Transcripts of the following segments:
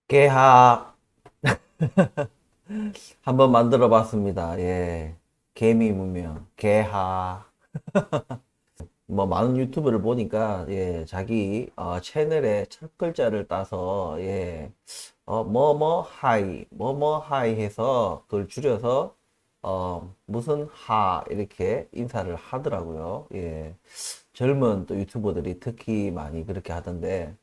개학 한번 만들어 봤습니다. 예. 개미 무명, 개학. 뭐, 많은 유튜브를 보니까, 예, 자기, 채널에 첫 글자를 따서, 예, 뭐뭐 하이 해서, 그걸 줄여서, 무슨 이렇게 인사를 하더라고요. 예. 젊은 또 유튜버들이 특히 많이 그렇게 하던데,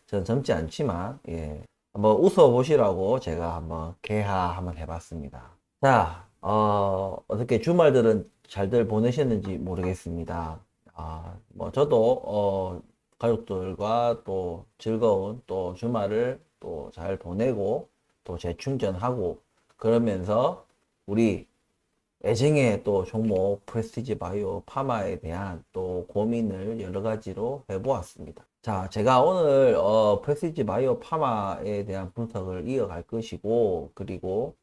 전 젊지 않지만, 예. 한번 웃어보시라고 제가 한번 개하 한번 해봤습니다. 자, 어떻게 주말들은 잘들 보내셨는지 모르겠습니다. 뭐 저도 가족들과 또 즐거운 또 주말을 또 잘 보내고 또 재충전하고 그러면서 우리 애증의 또 종목 프레스티지 바이오 파마에 대한 또 고민을 여러 가지로 해보았습니다. 자, 제가 오늘 프레스티지 바이오 파마에 대한 분석을 이어갈 것이고 그리고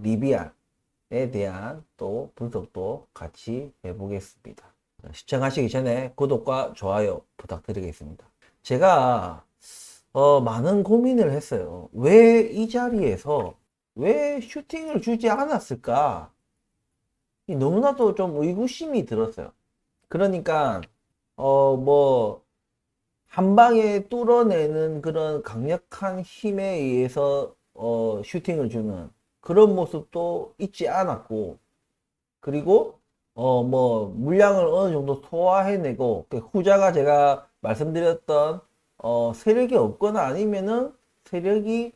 리비안에 대한 또 분석도 같이 해보겠습니다. 시청하시기 전에 구독과 좋아요 부탁드리겠습니다. 제가 많은 고민을 했어요. 왜 이 자리에서 왜 슈팅을 주지 않았을까? 너무나도 좀 의구심이 들었어요. 그러니까 뭐 한 방에 뚫어내는 그런 강력한 힘에 의해서 슈팅을 주는 그런 모습도 있지 않았고, 그리고 뭐 물량을 어느 정도 소화해내고 그 후자가 제가 말씀드렸던 세력이 없거나 아니면은 세력이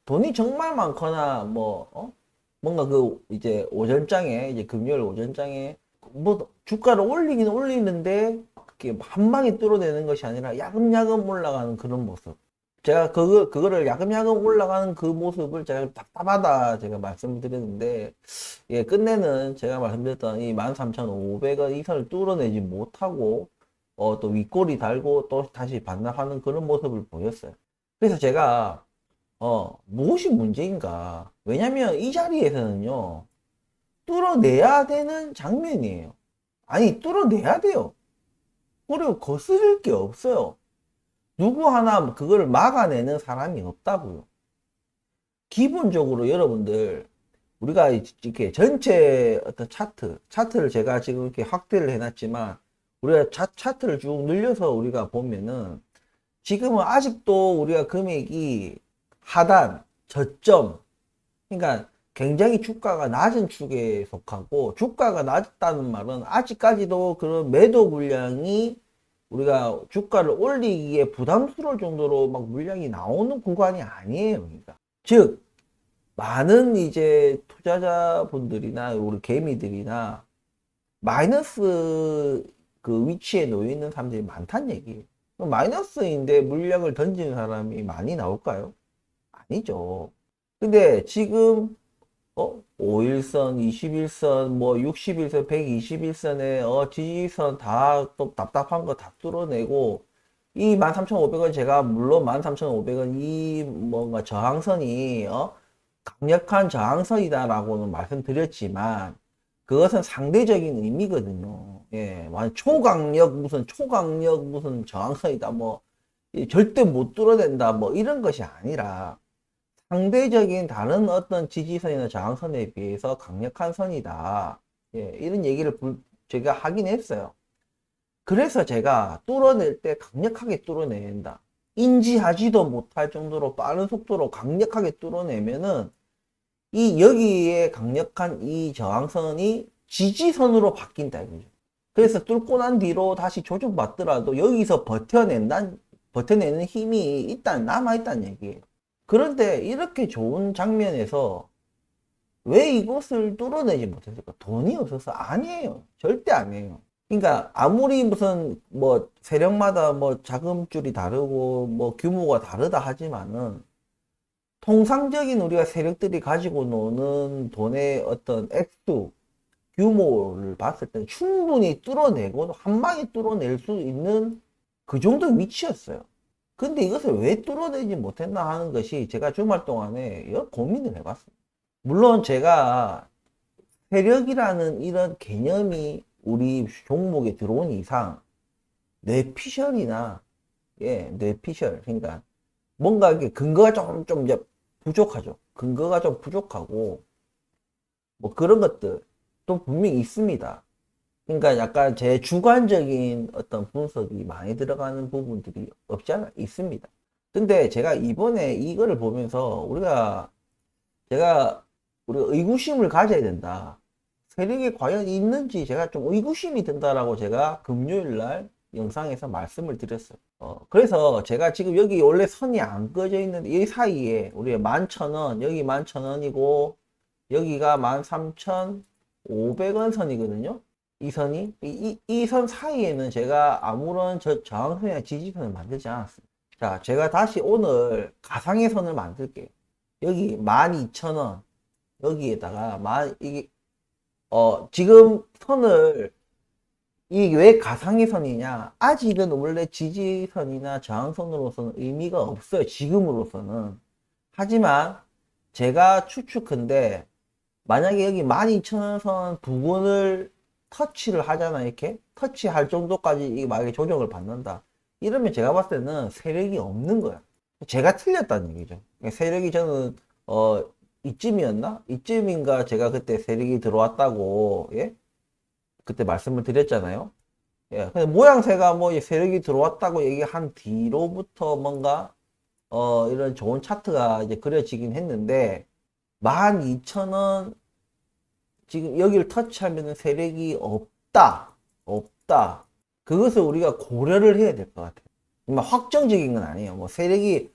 돈이 정말 많거나 뭔가 그 이제 오전장에 이제 금요일 오전장에 뭐 주가를 올리긴 올리는데 그게 한 방에 뚫어내는 것이 아니라 야금야금 올라가는 그런 모습. 제가 그거를 야금야금 올라가는 그 모습을 제가 답답하다 제가 말씀을 드렸는데, 예, 끝내는 제가 말씀드렸던 이 13,500원 이선을 뚫어내지 못하고, 또 윗골이 달고 또 다시 반납하는 그런 모습을 보였어요. 그래서 제가, 무엇이 문제인가. 왜냐면 이 자리에서는요, 뚫어내야 되는 장면이에요. 아니, 뚫어내야 돼요. 그리고 거스를 게 없어요. 누구 하나 그거를 막아내는 사람이 없다고요. 기본적으로 여러분들, 우리가 이렇게 전체 어떤 차트를 제가 지금 이렇게 확대를 해놨지만, 우리가 차트를 쭉 늘려서 우리가 보면은, 지금은 아직도 우리가 금액이 하단, 저점, 그러니까 굉장히 주가가 낮은 축에 속하고, 주가가 낮다는 말은 아직까지도 그런 매도 물량이 우리가 주가를 올리기에 부담스러울 정도로 막 물량이 나오는 구간이 아니에요. 그러니까. 즉, 많은 이제 투자자분들이나 우리 개미들이나 마이너스 그 위치에 놓여 있는 사람들이 많다는 얘기예요. 마이너스인데 물량을 던지는 사람이 많이 나올까요? 아니죠. 근데 지금 5일선, 21선, 뭐 61선, 121선에 지지선 다 또 답답한 거 다 뚫어내고 이 13,500원 제가 물론 13,500원 이 뭔가 저항선이 강력한 저항선이다라고는 말씀드렸지만 그것은 상대적인 의미거든요. 예, 완 초강력 무슨 저항선이다 뭐 절대 못 뚫어낸다 뭐 이런 것이 아니라 상대적인 다른 어떤 지지선이나 저항선에 비해서 강력한 선이다. 예, 이런 얘기를 제가 하긴 했어요. 그래서 제가 뚫어낼 때 강력하게 뚫어낸다. 인지하지도 못할 정도로 빠른 속도로 강력하게 뚫어내면은 이 여기에 강력한 이 저항선이 지지선으로 바뀐다 이거죠. 그래서 뚫고 난 뒤로 다시 조정받더라도 여기서 버텨내는 힘이 일단 남아있다는 얘기예요. 그런데 이렇게 좋은 장면에서 왜 이것을 뚫어내지 못했을까? 돈이 없어서 아니에요. 절대 아니에요. 그러니까 아무리 무슨 뭐 세력마다 뭐 자금줄이 다르고 뭐 규모가 다르다 하지만은 통상적인 우리가 세력들이 가지고 노는 돈의 어떤 액수, 규모를 봤을 때는 충분히 뚫어내고 한 방에 뚫어낼 수 있는 그 정도 위치였어요. 근데 이것을 왜 뚫어내지 못했나 하는 것이 제가 주말 동안에 여러 고민을 해봤습니다. 물론 제가 세력이라는 이런 개념이 우리 종목에 들어온 이상 뇌피셜이나 뇌피셜 그러니까 뭔가 이게 근거가 좀 이제 부족하죠. 근거가 좀 부족하고, 뭐 그런 것들도 분명히 있습니다. 그러니까 약간 제 주관적인 어떤 분석이 많이 들어가는 부분들이 없지 않아 있습니다. 근데 제가 이번에 이거를 보면서 제가 의구심을 가져야 된다. 세력이 과연 있는지 제가 좀 의구심이 든다라고 제가 금요일 날 영상에서 말씀을 드렸어요. 그래서 제가 지금 여기 원래 선이 안 꺼져 있는데 이 사이에 우리 11,000원, 여기 11,000원이고 여기가 13,500원 선이거든요. 이 선이 이 선 사이에는 제가 아무런 저항선이나 지지선을 만들지 않았어요. 자, 제가 다시 오늘 가상의 선을 만들게요. 여기 12,000원 여기에다가 이게 지금 선을 이게 왜 가상의 선이냐? 아직은 원래 지지선이나 저항선으로서는 의미가 없어요. 지금으로서는. 하지만 제가 추측컨대 만약에 여기 12,000원 선 부근을 터치를 하잖아. 이렇게 터치할 정도까지 이게 만약에 조정을 받는다. 이러면 제가 봤을 때는 세력이 없는 거야. 제가 틀렸다는 얘기죠. 세력이 저는 이쯤이었나? 이쯤인가 제가 그때 세력이 들어왔다고 예? 그때 말씀을 드렸잖아요. 예. 근데 모양새가 뭐 세력이 들어왔다고 얘기한 뒤로부터 뭔가 이런 좋은 차트가 이제 그려지긴 했는데 12,000원 지금 여기를 터치하면 세력이 없다. 그것을 우리가 고려를 해야 될 것 같아요. 확정적인 건 아니에요. 뭐 세력이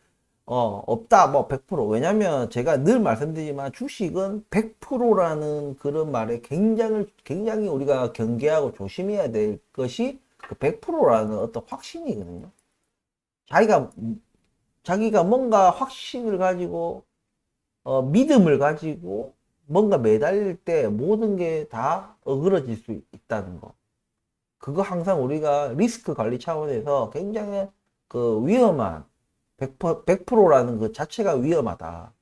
없다 뭐 100%. 왜냐면 제가 늘 말씀드리지만 주식은 100%라는 그런 말에 굉장히 우리가 경계하고 조심해야 될 것이 그 100%라는 어떤 확신이거든요. 자기가 뭔가 확신을 가지고 믿음을 가지고 뭔가 매달릴 때 모든 게 다 어그러질 수 있다는 거. 그거 항상 우리가 리스크 관리 차원에서 굉장히 그 위험한 100%라는 그 자체가 위험하다.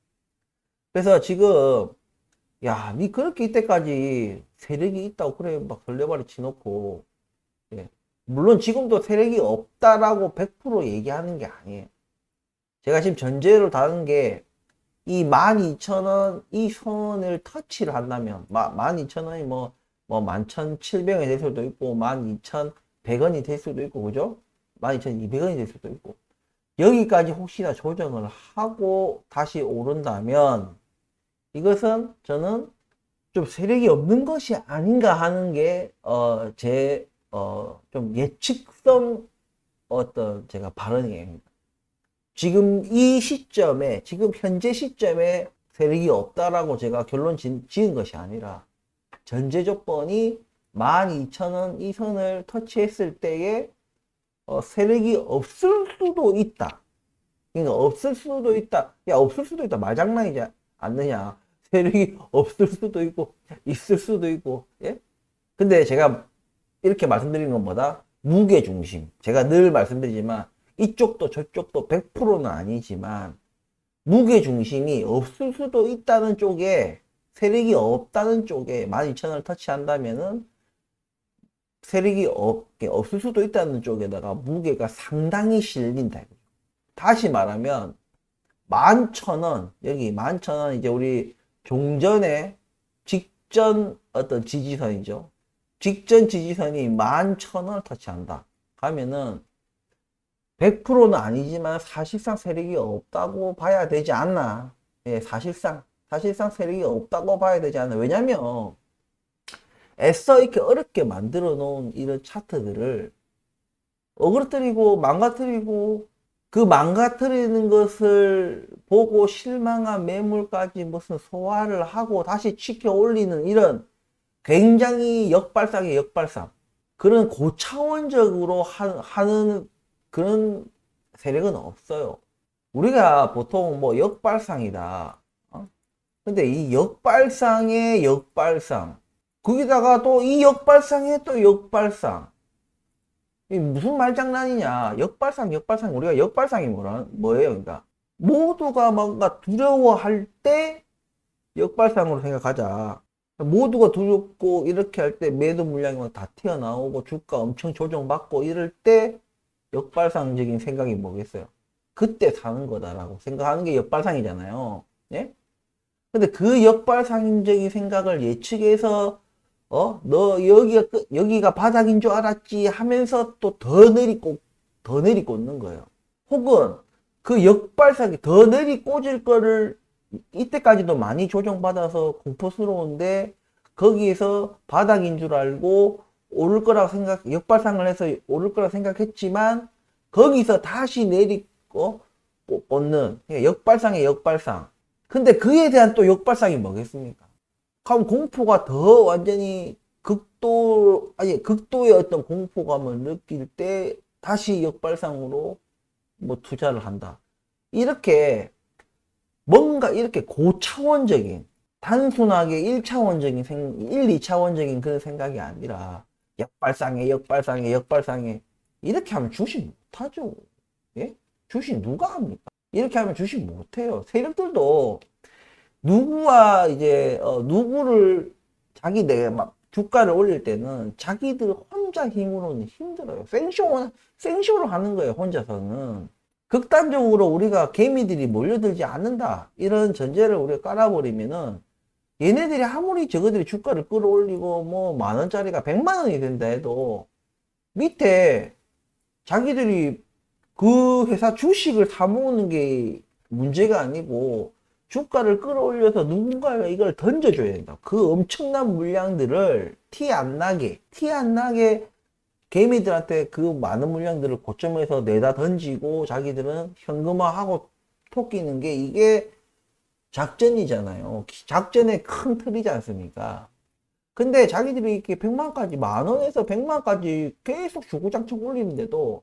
그래서 지금 야, 니 그렇게 이때까지 세력이 있다고 그래 막 설레발이 치놓고 예. 물론 지금도 세력이 없다라고 100% 얘기하는 게 아니에요. 제가 지금 전제로 다른 게 이 12,000원 이 선을 터치를 한다면 12,000원이 뭐 11,700원이 될 수도 있고 12,100원이 될 수도 있고 그죠? 12,200원이 될 수도 있고 여기까지 혹시나 조정을 하고 다시 오른다면 이것은 저는 좀 세력이 없는 것이 아닌가 하는 게 제 좀 예측성 어떤 제가 발언이에요. 지금 이 시점에 지금 현재 시점에 세력이 없다라고 제가 결론 지은 것이 아니라 전제 조건이 12,000원 이 선을 터치했을 때에 세력이 없을 수도 있다. 그러니까 없을 수도 있다. 야, 없을 수도 있다. 말장난이지 않느냐. 세력이 없을 수도 있고 있을 수도 있고. 예? 근데 제가 이렇게 말씀드리는 것보다 무게중심. 제가 늘 말씀드리지만 이쪽도 저쪽도 100%는 아니지만 무게중심이 없을 수도 있다는 쪽에 세력이 없다는 쪽에 12,000원을 터치한다면은 세력이 없을 수도 있다는 쪽에다가 무게가 상당히 실린다. 다시 말하면 11,000원 여기 11,000원 이제 우리 종전의 직전 어떤 지지선이죠. 직전 지지선이 11,000원을 터치한다. 하면은 100%는 아니지만 사실상 세력이 없다고 봐야 되지 않나. 예, 사실상 세력이 없다고 봐야 되지 않나. 왜냐면 애써 이렇게 어렵게 만들어 놓은 이런 차트들을 어그러뜨리고 망가뜨리고 그 망가뜨리는 것을 보고 실망한 매물까지 무슨 소화를 하고 다시 치켜 올리는 이런 굉장히 역발상의 역발상. 그런 고차원적으로 하는 그런 세력은 없어요. 우리가 보통 뭐 역발상이다. 근데 이 역발상의 역발상. 거기다가 또 이 역발상의 또 역발상. 이 무슨 말장난이냐. 역발상. 우리가 역발상이 뭐예요? 그러니까 모두가 뭔가 두려워할 때 역발상으로 생각하자. 모두가 두렵고 이렇게 할 때 매도 물량이 막 다 튀어나오고 주가 엄청 조정받고 이럴 때 역발상적인 생각이 뭐겠어요? 그때 사는 거다라고 생각하는 게 역발상이잖아요. 예? 근데 그 역발상적인 생각을 예측해서 너 여기가 바닥인 줄 알았지 하면서 또 더 내리꽂는 거예요. 혹은 그 역발상이 더 내리꽂을 거를 이때까지도 많이 조정받아서 공포스러운데 거기에서 바닥인 줄 알고 오를 거라고 역발상을 해서 오를 거라고 생각했지만 거기서 다시 꽂는 역발상의 역발상. 근데 그에 대한 또 역발상이 뭐겠습니까? 그럼 공포가 더 완전히 극도의 어떤 공포감을 느낄 때 다시 역발상으로 뭐 투자를 한다. 이렇게 뭔가 이렇게 고차원적인 단순하게 1차원적인 2차원적인 그런 생각이 아니라 역발상에 이렇게 하면 주식 못하죠. 예? 주식 누가 합니까? 이렇게 하면 주식 못해요. 세력들도 누구와 이제 누구를 자기들 막 주가를 올릴 때는 자기들 혼자 힘으로는 힘들어요. 생쇼로 하는 거예요. 혼자서는. 극단적으로 우리가 개미들이 몰려들지 않는다. 이런 전제를 우리가 깔아버리면은 얘네들이 아무리 저거들이 주가를 끌어올리고 뭐 만 원짜리가 100만 원이 된다 해도 밑에 자기들이 그 회사 주식을 사 먹는 게 문제가 아니고 주가를 끌어올려서 누군가가 이걸 던져줘야 된다. 그 엄청난 물량들을 티 안 나게 개미들한테 그 많은 물량들을 고점에서 내다 던지고 자기들은 현금화하고 토끼는 게 이게 작전이잖아요. 작전의 큰 틀이지 않습니까? 근데 자기들이 이렇게 100만까지, 만 원에서 100만까지 계속 주구장창 올리는데도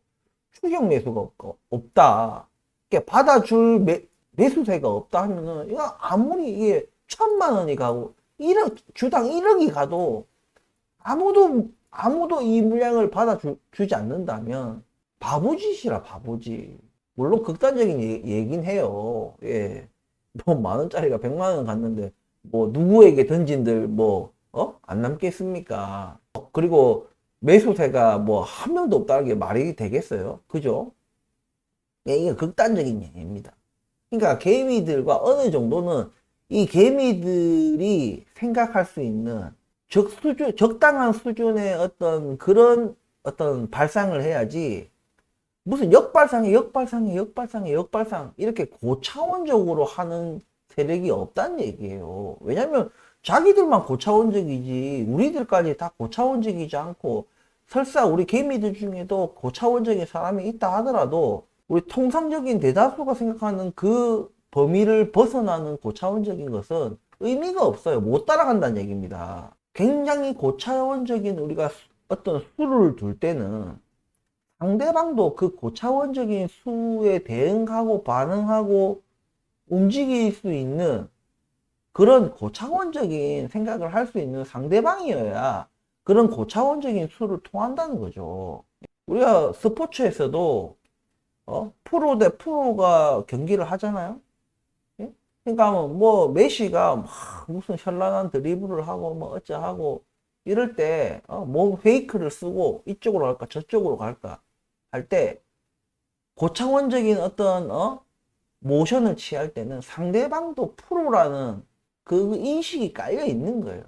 추격 매수가 없다. 받아줄 매수세가 없다 하면은, 이거 아무리 이게 1000만 원이 가고, 1억, 주당 1억이 가도 아무도 이 물량을 받아주지 않는다면 바보짓이라 바보짓. 물론 극단적인 얘긴 해요. 예. 뭐 만 원짜리가 100만 원 갔는데 뭐 누구에게 던진들 안 남겠습니까? 그리고 매수세가 뭐 한 명도 없다는 게 말이 되겠어요? 그죠? 예, 이게 극단적인 얘기입니다. 그러니까 개미들과 어느 정도는 이 개미들이 생각할 수 있는 적당한 수준의 어떤 그런 어떤 발상을 해야지 무슨 역발상 이렇게 고차원적으로 하는 세력이 없다는 얘기예요. 왜냐면 자기들만 고차원적이지 우리들까지 다 고차원적이지 않고 설사 우리 개미들 중에도 고차원적인 사람이 있다 하더라도 우리 통상적인 대다수가 생각하는 그 범위를 벗어나는 고차원적인 것은 의미가 없어요. 못 따라간다는 얘기입니다. 굉장히 고차원적인 우리가 어떤 수를 둘 때는 상대방도 그 고차원적인 수에 대응하고 반응하고 움직일 수 있는 그런 고차원적인 생각을 할 수 있는 상대방이어야 그런 고차원적인 수를 통한다는 거죠. 우리가 스포츠에서도 프로 대 프로가 경기를 하잖아요. 예? 그러니까 뭐 메시가 막 무슨 현란한 드리블을 하고 뭐 어쩌하고 이럴 때 뭐 페이크를 쓰고 이쪽으로 갈까 저쪽으로 갈까 할 때 고차원적인 어떤 모션을 취할 때는 상대방도 프로라는 그 인식이 깔려 있는 거예요.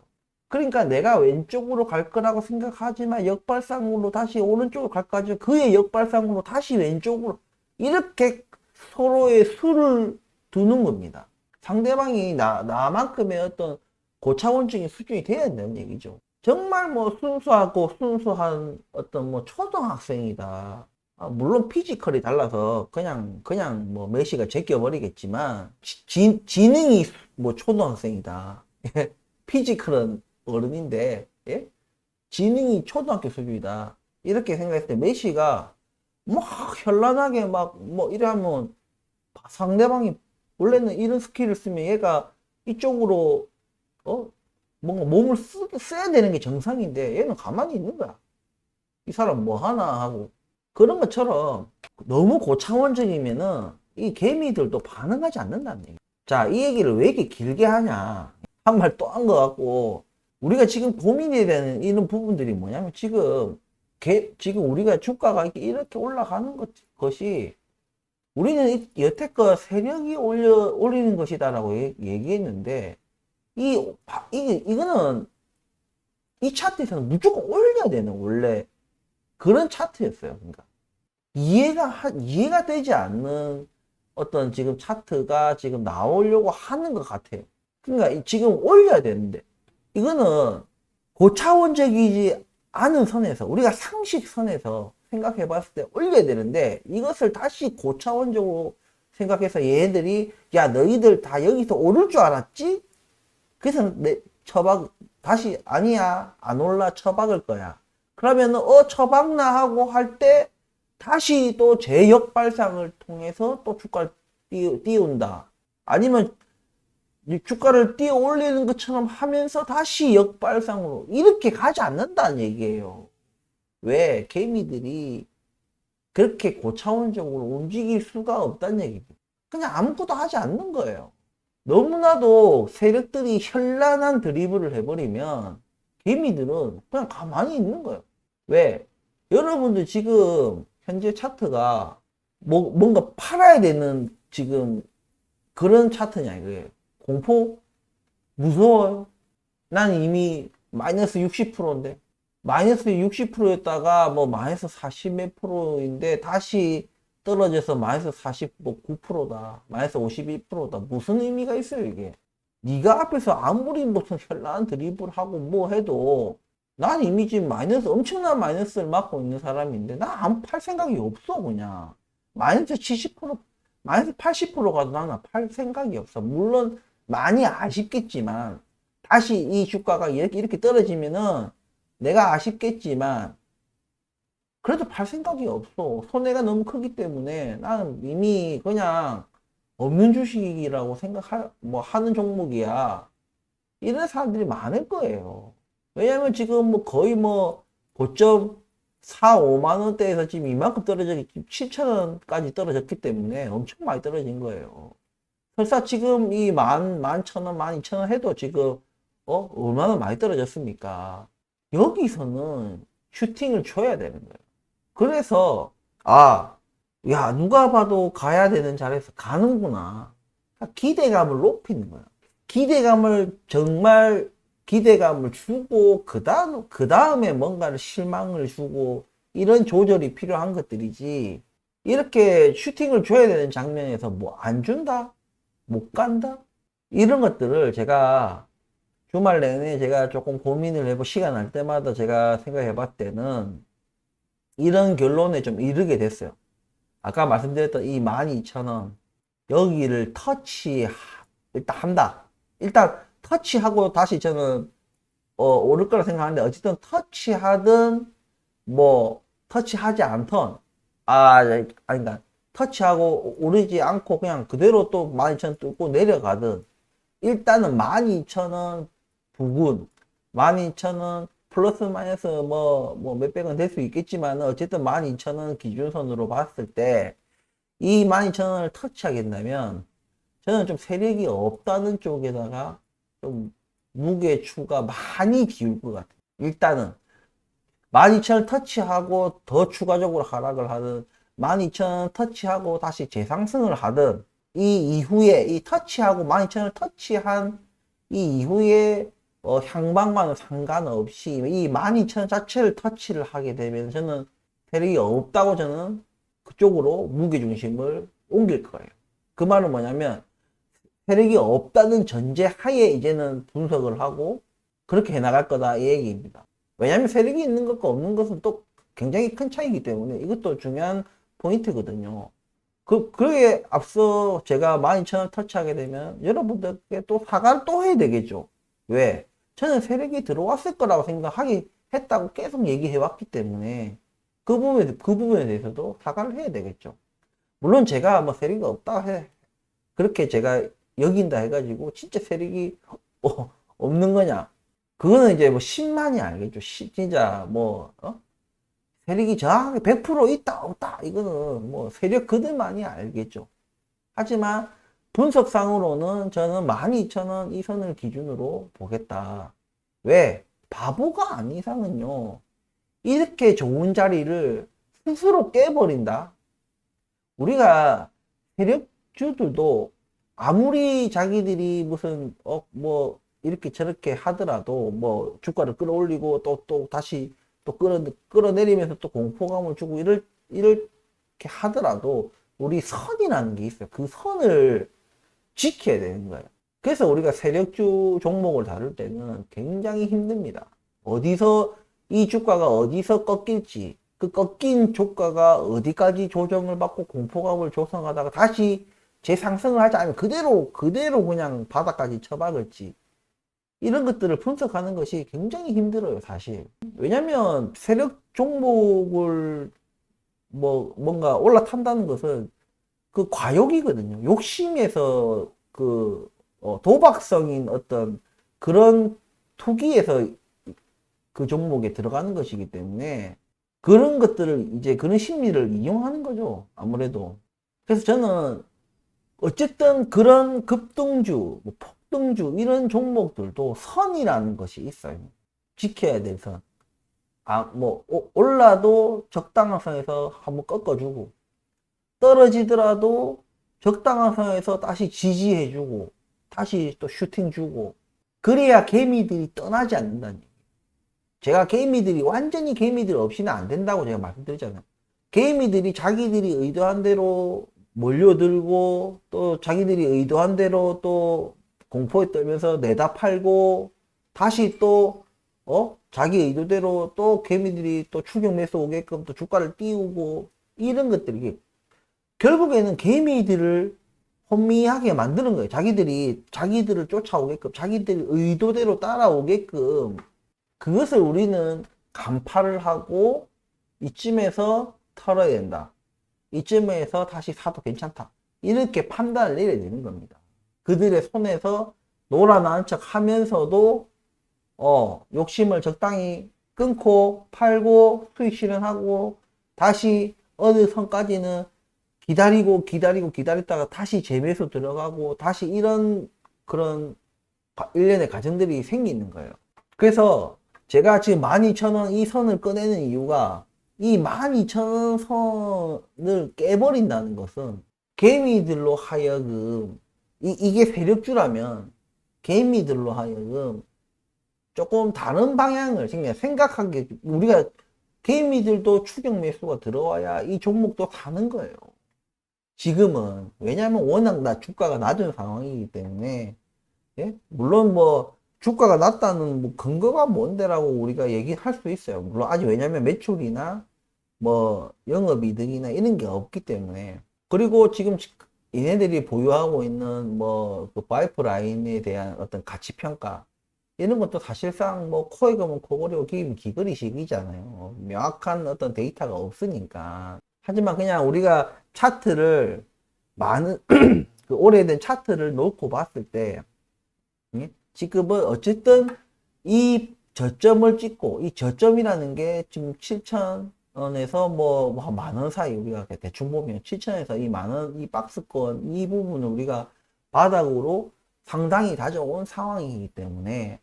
그러니까 내가 왼쪽으로 갈 거라고 생각하지만 역발상으로 다시 오른쪽으로 갈 거지 그의 역발상으로 다시 왼쪽으로 이렇게 서로의 수를 두는 겁니다. 상대방이 나만큼의 어떤 고차원적인 수준이 돼야 된다는 얘기죠. 정말 뭐 순수한 어떤 뭐 초등학생이다. 물론 피지컬이 달라서 그냥 뭐 메시가 제껴버리겠지만 지능이 뭐 초등학생이다. 피지컬은 어른인데 예? 지능이 초등학교 수준이다. 이렇게 생각했을 때 메시가 막 현란하게 막 뭐 이래 하면 상대방이 원래는 이런 스킬을 쓰면 얘가 이쪽으로 뭔가 몸을 써야 되는 게 정상인데 얘는 가만히 있는 거야. 이 사람 뭐 하나 하고 그런 것처럼 너무 고차원적이면은 이 개미들도 반응하지 않는다는 얘기. 자, 이 얘기를 왜 이렇게 길게 하냐? 한 말 또 한 것 같고 우리가 지금 고민이 되는 이런 부분들이 뭐냐면 지금 우리가 주가가 이렇게 올라가는 것이 우리는 여태껏 세력이 올리는 것이다라고 얘기했는데, 이거는 이 차트에서는 무조건 올려야 되는 원래 그런 차트였어요. 그러니까 이해가 되지 않는 어떤 지금 차트가 지금 나오려고 하는 것 같아요. 그러니까 지금 올려야 되는데 이거는 고차원적이지 않은 선에서 우리가 상식선에서 생각해 봤을 때 올려야 되는데 이것을 다시 고차원적으로 생각해서 얘네들이 야 너희들 다 여기서 오를 줄 알았지? 그래서 내 처박 다시 아니야 안 올라 처박을 거야. 그러면 처박나 하고 할 때 다시 또 재역발상을 통해서 또 주가를 띄운다. 아니면 주가를 띄어 올리는 것처럼 하면서 다시 역발상으로 이렇게 가지 않는다는 얘기예요. 왜? 개미들이 그렇게 고차원적으로 움직일 수가 없다는 얘기입니다. 그냥 아무것도 하지 않는 거예요. 너무나도 세력들이 현란한 드리블을 해버리면 개미들은 그냥 가만히 있는 거예요. 왜? 여러분들 지금 현재 차트가 뭔가 팔아야 되는 지금 그런 차트냐 이거예요. 공포? 무서워요? 난 이미 마이너스 60%인데 마이너스 60%였다가 뭐 마이너스 40 몇 프로인데 다시 떨어져서 마이너스 49%다. 마이너스 52%다. 무슨 의미가 있어요, 이게? 네가 앞에서 아무리 무슨 현란한 드리블하고 뭐 해도 난 이미 지금 마이너스 엄청난 마이너스를 맞고 있는 사람인데 나 안 팔 생각이 없어 그냥. 마이너스 70% 마이너스 80% 가도 나는 팔 생각이 없어. 물론 많이 아쉽겠지만 다시 이 주가가 이렇게 떨어지면은 내가 아쉽겠지만 그래도 팔 생각이 없어. 손해가 너무 크기 때문에 나는 이미 그냥 없는 주식이라고 뭐 하는 종목이야. 이런 사람들이 많을 거예요. 왜냐면 지금 뭐 거의 뭐 고점 4, 5만 원대에서 지금 이만큼 떨어졌기 7천 원까지 떨어졌기 때문에 엄청 많이 떨어진 거예요. 설사 지금 이 11,000원, 12,000원 해도 지금 얼마나 많이 떨어졌습니까? 여기서는 슈팅을 줘야 되는 거예요. 그래서 야 누가 봐도 가야 되는 자리에서 가는구나. 기대감을 높이는 거야. 정말 기대감을 주고 그 다음에 뭔가를 실망을 주고 이런 조절이 필요한 것들이지. 이렇게 슈팅을 줘야 되는 장면에서 뭐 안 준다? 못 간다? 이런 것들을 제가 주말 내내 제가 조금 고민을 해보 시간 날 때마다 제가 생각해 봤을 때는 이런 결론에 좀 이르게 됐어요. 아까 말씀드렸던 이 12,000원 여기를 일단 한다. 일단 터치하고 다시 저는 오를 거라 생각하는데 어쨌든 터치하든 뭐 터치하지 않던 아닌가 터치하고 오르지 않고 그냥 그대로 또 12,000원 뚫고 내려가든 일단은 12,000원 부근 12,000원 플러스 마이너스 뭐 몇백 원 될 수 있겠지만 어쨌든 12,000원 기준선으로 봤을 때 이 12,000원을 터치하게 된다면 저는 좀 세력이 없다는 쪽에다가 좀 무게 추가 많이 기울 것 같아요. 일단은 12,000원 터치하고 더 추가적으로 하락을 하든 12,000원 터치하고 다시 재상승을 하든 이 이후에 이 터치하고 12,000원 터치한 이 이후에 향방과는 상관없이 이 12,000원 자체를 터치를 하게 되면 저는 세력이 없다고 저는 그쪽으로 무게중심을 옮길 거예요. 그 말은 뭐냐면 세력이 없다는 전제 하에 이제는 분석을 하고 그렇게 해나갈 거다 이 얘기입니다. 왜냐하면 세력이 있는 것과 없는 것은 또 굉장히 큰 차이기 때문에 이것도 중요한 포인트거든요. 그에 앞서 제가 12,000원 터치하게 되면 여러분들께 또 사과를 또 해야 되겠죠. 왜? 저는 세력이 들어왔을 거라고 했다고 계속 얘기해 왔기 때문에 그 부분에 대해서도 사과를 해야 되겠죠. 물론 제가 뭐 세력이 없다 그렇게 제가 여긴다 해가지고 진짜 세력이 없는 거냐? 그거는 이제 뭐 신만이 알겠죠. 진짜 세력이 정확하게 100% 있다 없다 이거는 뭐 세력 그들만이 알겠죠. 하지만 분석상으로는 저는 12,000원 이 선을 기준으로 보겠다. 왜? 바보가 아닌 이상은요. 이렇게 좋은 자리를 스스로 깨버린다. 우리가 세력주들도 아무리 자기들이 무슨 뭐 이렇게 저렇게 하더라도 뭐 주가를 끌어올리고 또 다시 또 끌어내리면서 또 공포감을 주고 이렇게 하더라도 우리 선이라는 게 있어요. 그 선을 지켜야 되는 거예요. 그래서 우리가 세력주 종목을 다룰 때는 굉장히 힘듭니다. 어디서 이 주가가 어디서 꺾일지, 그 꺾인 주가가 어디까지 조정을 받고 공포감을 조성하다가 다시 재상승을 하지 않으면 그대로 그냥 바닥까지 쳐박을지, 이런 것들을 분석하는 것이 굉장히 힘들어요, 사실. 왜냐면 세력 종목을 뭔가 올라탄다는 것은 그 과욕이거든요. 욕심에서 도박성인 어떤 그런 투기에서 그 종목에 들어가는 것이기 때문에 그런 것들을 이제 그런 심리를 이용하는 거죠. 아무래도. 그래서 저는 어쨌든 그런 급등주, 뭐 폭등주 이런 종목들도 선이라는 것이 있어요. 지켜야 될 선. 올라도 적당한 선에서 한번 꺾어주고, 떨어지더라도 적당한 선에서 다시 지지해주고, 다시 또 슈팅 주고, 그래야 개미들이 떠나지 않는다는 얘기예요. 제가 완전히 개미들 없이는 안 된다고 제가 말씀드렸잖아요. 개미들이 자기들이 의도한 대로 몰려들고, 또 자기들이 의도한 대로 또 공포에 떨면서 내다 팔고, 다시 또 자기 의도대로 또 개미들이 또 추격 매수 오게끔 또 주가를 띄우고, 이런 것들이 결국에는 개미들을 혼미하게 만드는 거예요. 자기들을 쫓아오게끔, 자기들 의도대로 따라오게끔. 그것을 우리는 간파를 하고 이쯤에서 털어야 된다, 이쯤에서 다시 사도 괜찮다, 이렇게 판단을 내려야 되는 겁니다. 그들의 손에서 놀아나는 척 하면서도 욕심을 적당히 끊고 팔고 수익 실현하고 다시 어느 선까지는 기다리다가 다시 재매수 들어가고, 다시 이런 그런 일련의 과정들이 생기는 거예요. 그래서 제가 지금 12,000원 이 선을 꺼내는 이유가, 이 12,000원 선을 깨버린다는 것은 개미들로 하여금, 이게 세력주라면 개미들로 하여금 조금 다른 방향을 생각하게, 우리가 개미들도 추격 매수가 들어와야 이 종목도 사는 거예요. 지금은. 왜냐하면 워낙 주가가 낮은 상황이기 때문에. 예? 물론 주가가 낮다는 근거가 뭔데라고 우리가 얘기할 수 있어요. 물론 아직, 왜냐면 매출이나 영업이득이나 이런 게 없기 때문에. 그리고 지금 얘네들이 보유하고 있는 그 파이프라인에 대한 어떤 가치평가, 이런 것도 사실상 코에 가면 코골이고 기면 기거리식이잖아요. 명확한 어떤 데이터가 없으니까. 하지만 그냥 우리가 차트를 그 오래된 차트를 놓고 봤을 때, 지금은 어쨌든 이 저점을 찍고, 이 저점이라는 게 지금 7,000원에서 한 만원 사이, 우리가 대충 보면 7,000원에서 이 만원, 이 박스권, 이 부분을 우리가 바닥으로 상당히 다져온 상황이기 때문에,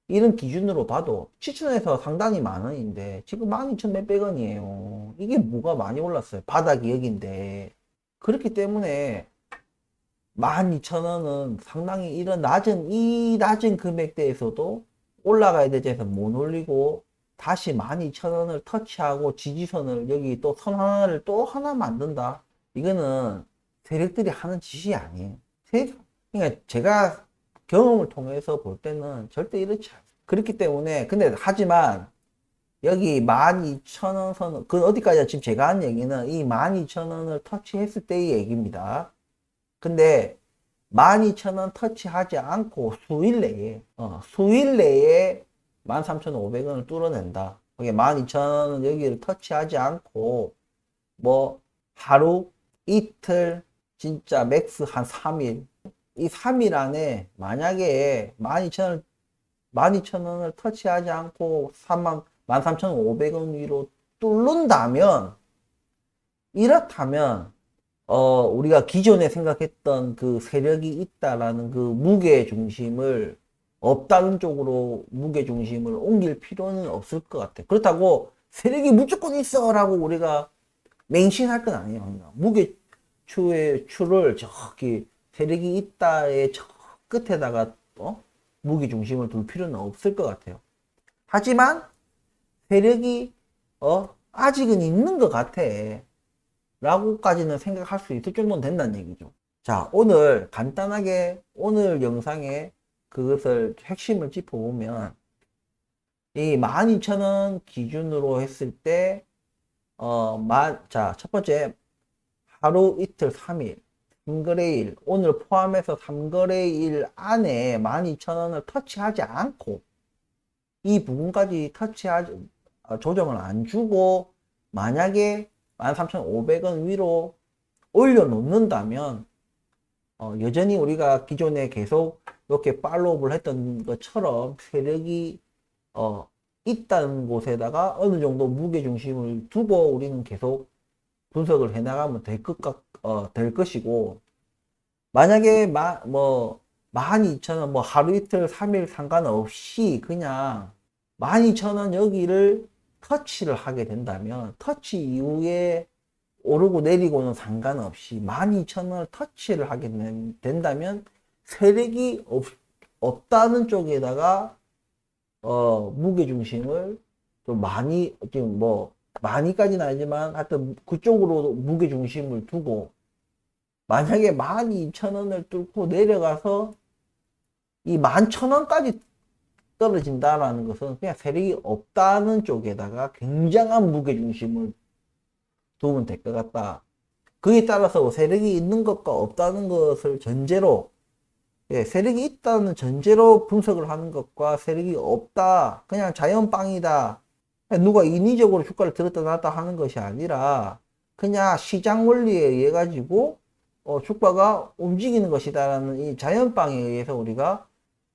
이런 기준으로 봐도 7,000원에서 상당히 만원인데 지금 12,000 몇백 원이에요. 이게 뭐가 많이 올랐어요. 바닥이 여긴데. 그렇기 때문에 12,000원은 상당히 이 낮은 금액대에서도 올라가야 되지 해서 못 올리고, 다시 12,000원을 터치하고 지지선을, 여기 또 선 하나를 또 하나 만든다. 이거는 세력들이 하는 짓이 아니에요. 그러니까 제가 경험을 통해서 볼 때는 절대 이렇지 않아요. 그렇기 때문에, 하지만 여기 12,000원 선, 그 어디까지야? 지금 제가 한 얘기는 이 12,000원을 터치했을 때의 얘기입니다. 근데 12,000원 터치하지 않고 수일 내에 13,500원을 뚫어낸다. 그게 12,000원 여기를 터치하지 않고 하루, 이틀, 진짜 맥스 한 3일, 이 3일 안에 만약에 12,000원을 터치하지 않고 13,500원 위로 뚫는다면, 이렇다면 우리가 기존에 생각했던 그 세력이 있다라는 그 무게 중심을, 없다는 쪽으로 무게 중심을 옮길 필요는 없을 것 같아. 그렇다고 세력이 무조건 있어 라고 우리가 맹신할 건 아니에요. 추를 저기 세력이 있다의 저 끝에다가 무게 중심을 둘 필요는 없을 것 같아요. 하지만 세력이 아직은 있는 것 같아 라고까지는 생각할 수 있을 정도는 된다는 얘기죠. 자, 오늘 간단하게 오늘 영상에 그것을 핵심을 짚어보면 이 12,000원 기준으로 했을 때 자, 첫 번째 하루 이틀 3일 3거래일 오늘 포함해서 3거래일 안에 12,000원을 터치하지 않고 이 부분까지 조정을 안 주고 만약에 13,500원 위로 올려놓는다면 여전히 우리가 기존에 계속 이렇게 팔로우를 했던 것처럼 세력이 있다는 곳에다가 어느 정도 무게중심을 두고 우리는 계속 분석을 해나가면 될 것이고, 만약에 12,000원 뭐 하루 이틀 3일 상관없이 그냥 12,000원 여기를 터치를 하게 된다면, 터치 이후에 오르고 내리고는 상관없이 12,000원을 터치를 하게 된다면 세력이 없다는 쪽에다가 무게중심을 좀 많이, 지금 많이까지는 아니지만 하여튼 그쪽으로 무게중심을 두고, 만약에 12,000원을 뚫고 내려가서 이 11,000원까지 떨어진다라는 것은 그냥 세력이 없다는 쪽에다가 굉장한 무게중심을 두면 될 것 같다. 그에 따라서 세력이 있는 것과 없다는 것을 전제로, 세력이 있다는 전제로 분석을 하는 것과 세력이 없다, 그냥 자연빵이다, 누가 인위적으로 주가를 들었다 놨다 하는 것이 아니라 그냥 시장 원리에 의해 가지고 주가가 움직이는 것이다라는 이 자연빵에 의해서 우리가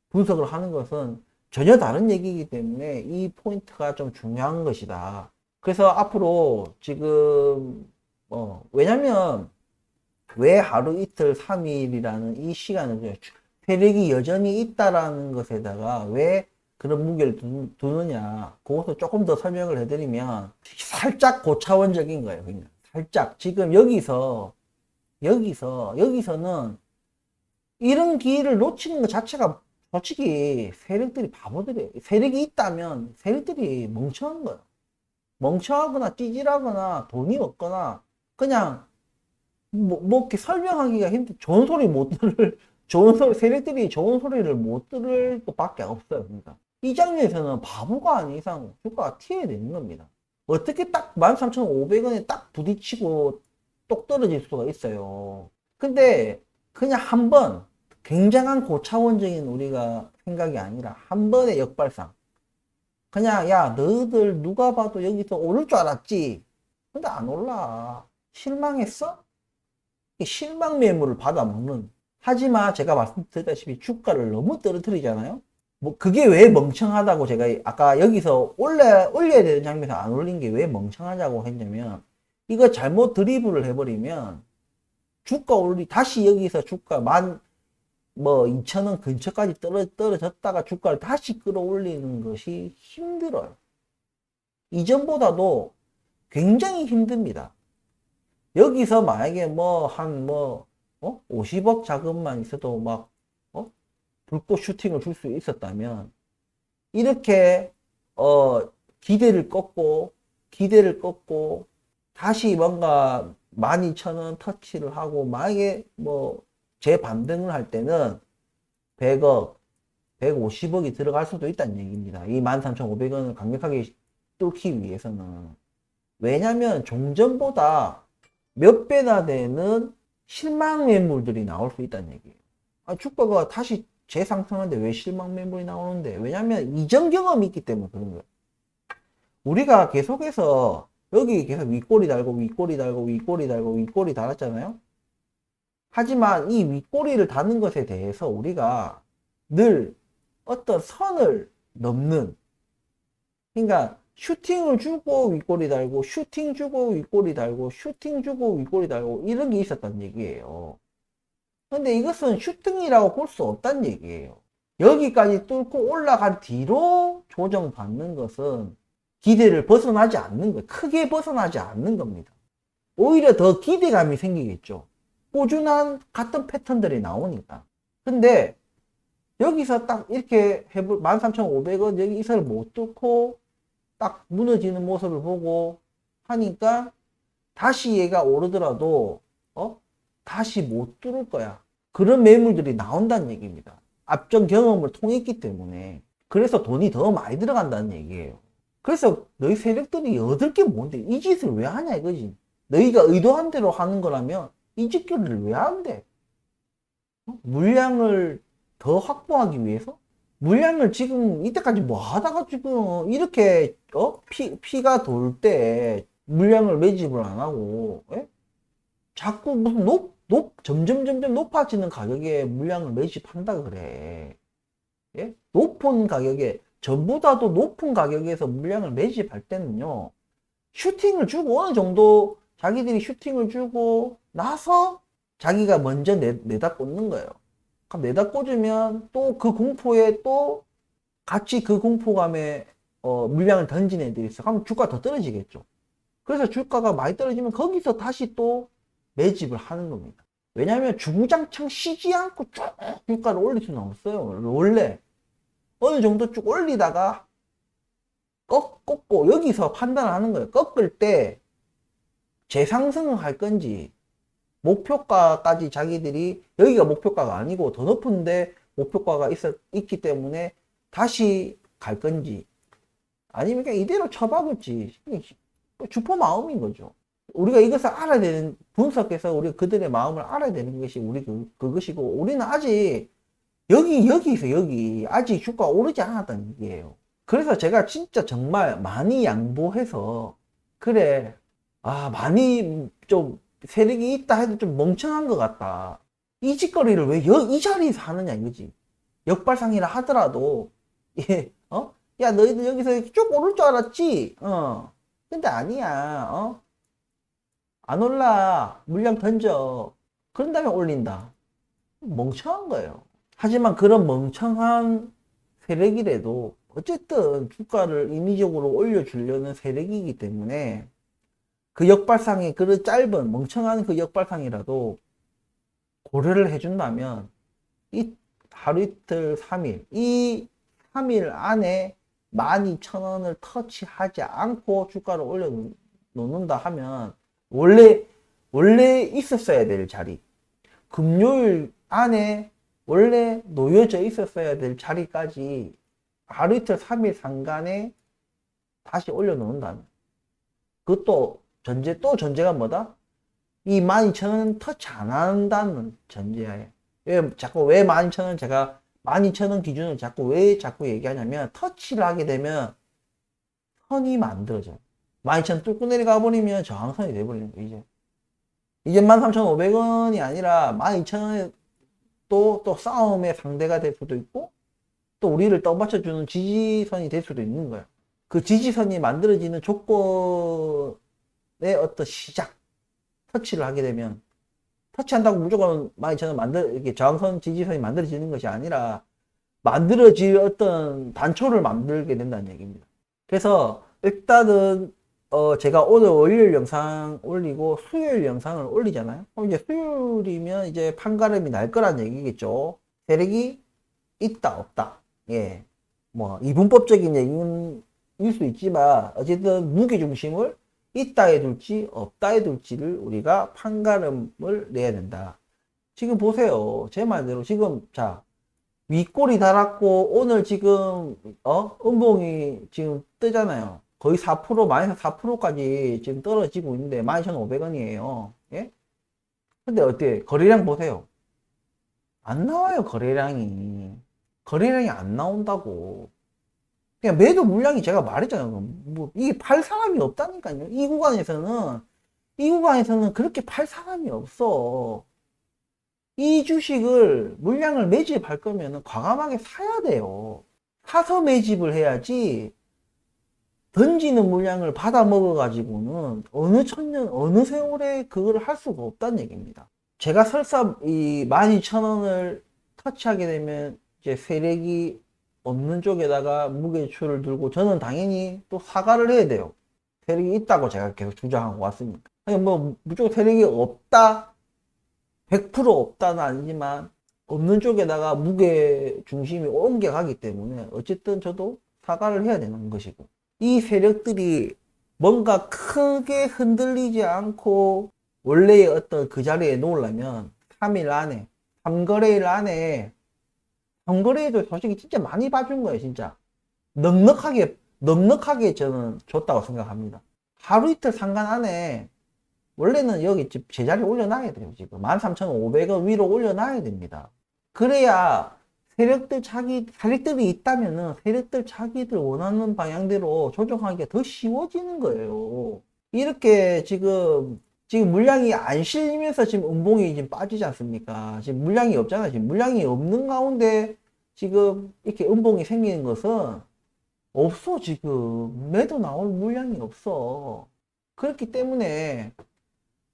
분석을 하는 것은 전혀 다른 얘기이기 때문에 이 포인트가 좀 중요한 것이다. 그래서 앞으로 지금 왜냐면 왜 하루 이틀 3일이라는 이 시간을 세력이 여전히 있다라는 것에다가 왜 그런 무게를 두느냐, 그것을 조금 더 설명을 해드리면 살짝 고차원적인 거예요. 그냥 살짝 지금 여기서는 이런 기회를 놓치는 것 자체가 솔직히 세력들이 바보들이에요. 세력이 있다면 세력들이 멍청한 거예요. 멍청하거나 찌질하거나 돈이 없거나 그냥 이렇게 설명하기가 좋은 소리 못 들을, 세력들이 좋은 소리를 못 들을 것밖에 없어요. 그러니까 이 장면에서는 바보가 아닌 이상 주가가 튀어야 되는 겁니다. 어떻게 딱 13,500원에 딱 부딪히고 똑 떨어질 수가 있어요. 근데 그냥 한 번, 굉장한 고차원적인 우리가 생각이 아니라 한 번의 역발상, 그냥 야 너희들 누가 봐도 여기서 오를 줄 알았지, 근데 안 올라, 실망했어? 실망 매물을 받아먹는. 하지만 제가 말씀드렸다시피 주가를 너무 떨어뜨리잖아요. 그게 왜 멍청하다고 제가 아까 여기서 올려야 되는 장면에서 안 올린 게 왜 멍청하냐고 했냐면, 이거 잘못 드리블을 해버리면 주가 다시 여기서 주가 2,000원 근처까지 떨어졌다가 주가를 다시 끌어올리는 것이 힘들어요. 이전보다도 굉장히 힘듭니다. 여기서 만약에 50억 자금만 있어도 불꽃 슈팅을 줄 수 있었다면, 이렇게 기대를 꺾고 다시 뭔가 12,000원 터치를 하고, 만약에 재반등을 할 때는 100억 150억이 들어갈 수도 있다는 얘기입니다. 이 13,500원을 강력하게 뚫기 위해서는. 왜냐면 종전보다 몇 배나 되는 실망 매물들이 나올 수 있다는 얘기예요. 주가가 다시 재상승하는데 왜 실망 매물이 나오는데? 왜냐면 이전 경험이 있기 때문에 그런 거예요. 우리가 계속해서 여기 계속 윗꼬리 달았잖아요. 하지만 이 윗꼬리를 다는 것에 대해서 우리가 늘 어떤 선을 넘는, 그러니까 슈팅을 주고 윗꼬리 달고, 슈팅 주고 윗꼬리 달고, 슈팅 주고 윗꼬리 달고, 이런 게 있었단 얘기예요. 근데 이것은 슈팅이라고 볼 수 없다는 얘기예요. 여기까지 뚫고 올라간 뒤로 조정받는 것은 기대를 벗어나지 않는 거예요. 크게 벗어나지 않는 겁니다. 오히려 더 기대감이 생기겠죠. 꾸준한 같은 패턴들이 나오니까. 근데 여기서 딱 이렇게 13,500원 여기 이사를 못 뚫고 딱 무너지는 모습을 보고 하니까 다시 얘가 오르더라도 다시 못 뚫을 거야. 그런 매물들이 나온다는 얘기입니다. 앞전 경험을 통했기 때문에. 그래서 돈이 더 많이 들어간다는 얘기예요. 그래서 너희 세력들이 얻을 게 뭔데? 이 짓을 왜 하냐 이거지. 너희가 의도한 대로 하는 거라면 이 짓거리를 왜 한대? 물량을 더 확보하기 위해서? 물량을 지금 이때까지 뭐 하다가 지금 이렇게 피가 돌 때 물량을 매집을 안 하고 자꾸 무슨 점점 높아지는 가격에 물량을 매집한다 그래. 예? 높은 가격에 전보다도 높은 가격에서 물량을 매집할 때는요, 슈팅을 주고 어느 정도 자기들이 슈팅을 주고 나서 자기가 먼저 내다 꽂는 거예요. 그럼 내다 꽂으면 또 그 공포에 또 같이 그 공포감에 물량을 던진 애들이 있어. 그럼 주가 더 떨어지겠죠. 그래서 주가가 많이 떨어지면 거기서 다시 또 매집을 하는 겁니다. 왜냐하면 주구장창 쉬지 않고 쭉 주가를 올릴 수는 없어요. 원래 어느 정도 쭉 올리다가 꺾고 여기서 판단을 하는 거예요. 꺾을 때 재상승을 할 건지 목표가까지 자기들이 여기가 목표가가 아니고 더 높은데 목표가가 있기 때문에 다시 갈 건지 아니면 그냥 이대로 쳐박을지 주포 마음인 거죠. 우리가 이것을 알아야 되는 분석해서 우리가 그들의 마음을 알아야 되는 것이 그것이고 우리는 아직 여기서 여기 아직 주가 오르지 않았다는 얘기예요. 그래서 제가 진짜 정말 많이 양보해서 그래 많이 좀 세력이 있다 해도 좀 멍청한 것 같다. 이 짓거리를 왜 이 자리에서 하느냐 이거지. 역발상이라 하더라도 야 너희들 여기서 쭉 오를 줄 알았지? 근데 아니야. 안 올라. 물량 던져. 그런 다음에 올린다. 멍청한 거예요. 하지만 그런 멍청한 세력이라도 어쨌든 주가를 인위적으로 올려주려는 세력이기 때문에 그 역발상이 그 짧은 멍청한 그 역발상이라도 고려를 해준다면 이 하루 이틀 3일 이 3일 안에 12,000원을 터치하지 않고 주가를 올려놓는다 하면 원래 있었어야 될 자리 금요일 안에 원래 놓여져 있었어야 될 자리까지 하루 이틀 3일 상간에 다시 올려놓는다면 그것도 전제가 뭐다? 이 12,000원 터치 안 한다는 전제하에 왜 12,000원 제가 12,000원 기준을 자꾸 얘기하냐면 터치를 하게 되면 선이 만들어져요. 12,000원 뚫고 내려가 버리면 저항선이 돼버리는 거예요. 이제 13,500원이 아니라 12,000원에 또 싸움의 상대가 될 수도 있고 또 우리를 떠받쳐주는 지지선이 될 수도 있는 거예요. 그 지지선이 만들어지는 조건의 어떤 시작 터치를 하게 되면 터치한다고 무조건 12,000원 이렇게 저항선 지지선이 만들어지는 것이 아니라 만들어질 어떤 단초를 만들게 된다는 얘기입니다. 그래서 일단은 제가 오늘 월요일 영상 올리고 수요일 영상을 올리잖아요. 그럼 이제 수요일이면 이제 판가름이 날 거란 얘기겠죠. 세력이 있다 없다. 예. 뭐 이분법적인 얘기일 수 있지만 어쨌든 무게중심을 있다에 둘지 없다에 둘지를 우리가 판가름을 내야 된다. 지금 보세요. 제 말대로 지금 자 윗골이 달았고 오늘 지금 음봉이 지금 뜨잖아요. 거의 4% 마이너스 4%까지 지금 떨어지고 있는데 12,500원이에요. 예? 근데 어때? 거래량 보세요. 안 나와요. 거래량이 안 나온다고. 그냥 매도 물량이 제가 말했잖아요. 뭐 이게 팔 사람이 없다니까요. 이 구간에서는 그렇게 팔 사람이 없어. 이 주식을 물량을 매집할 거면 과감하게 사야 돼요. 사서 매집을 해야지 던지는 물량을 받아 먹어 가지고는 어느 천년 어느 세월에 그걸 할 수가 없다는 얘기입니다. 제가 설사 이 12,000원을 터치하게 되면 이제 세력이 없는 쪽에다가 무게추를 들고 저는 당연히 또 사과를 해야 돼요. 세력이 있다고 제가 계속 주장하고 왔으니까. 아니 뭐 무조건 세력이 없다 100% 없다는 아니지만 없는 쪽에다가 무게 중심이 옮겨가기 때문에 어쨌든 저도 사과를 해야 되는 것이고, 이 세력들이 뭔가 크게 흔들리지 않고 원래의 어떤 그 자리에 놓으려면 3일 안에, 3거래일 안에, 3거래일도 솔직히 진짜 많이 봐준 거예요. 진짜 넉넉하게 저는 줬다고 생각합니다. 하루 이틀 상간 안에 원래는 여기 제자리 올려놔야 돼요. 지금 13,500원 위로 올려놔야 됩니다. 그래야 세력들이 있다면은 세력들 자기들 원하는 방향대로 조정하기가 더 쉬워지는 거예요. 이렇게 지금 물량이 안 실리면서 지금 음봉이 지금 빠지지 않습니까? 지금 물량이 없잖아요. 지금 물량이 없는 가운데 지금 이렇게 음봉이 생기는 것은 없어. 지금 매도 나올 물량이 없어. 그렇기 때문에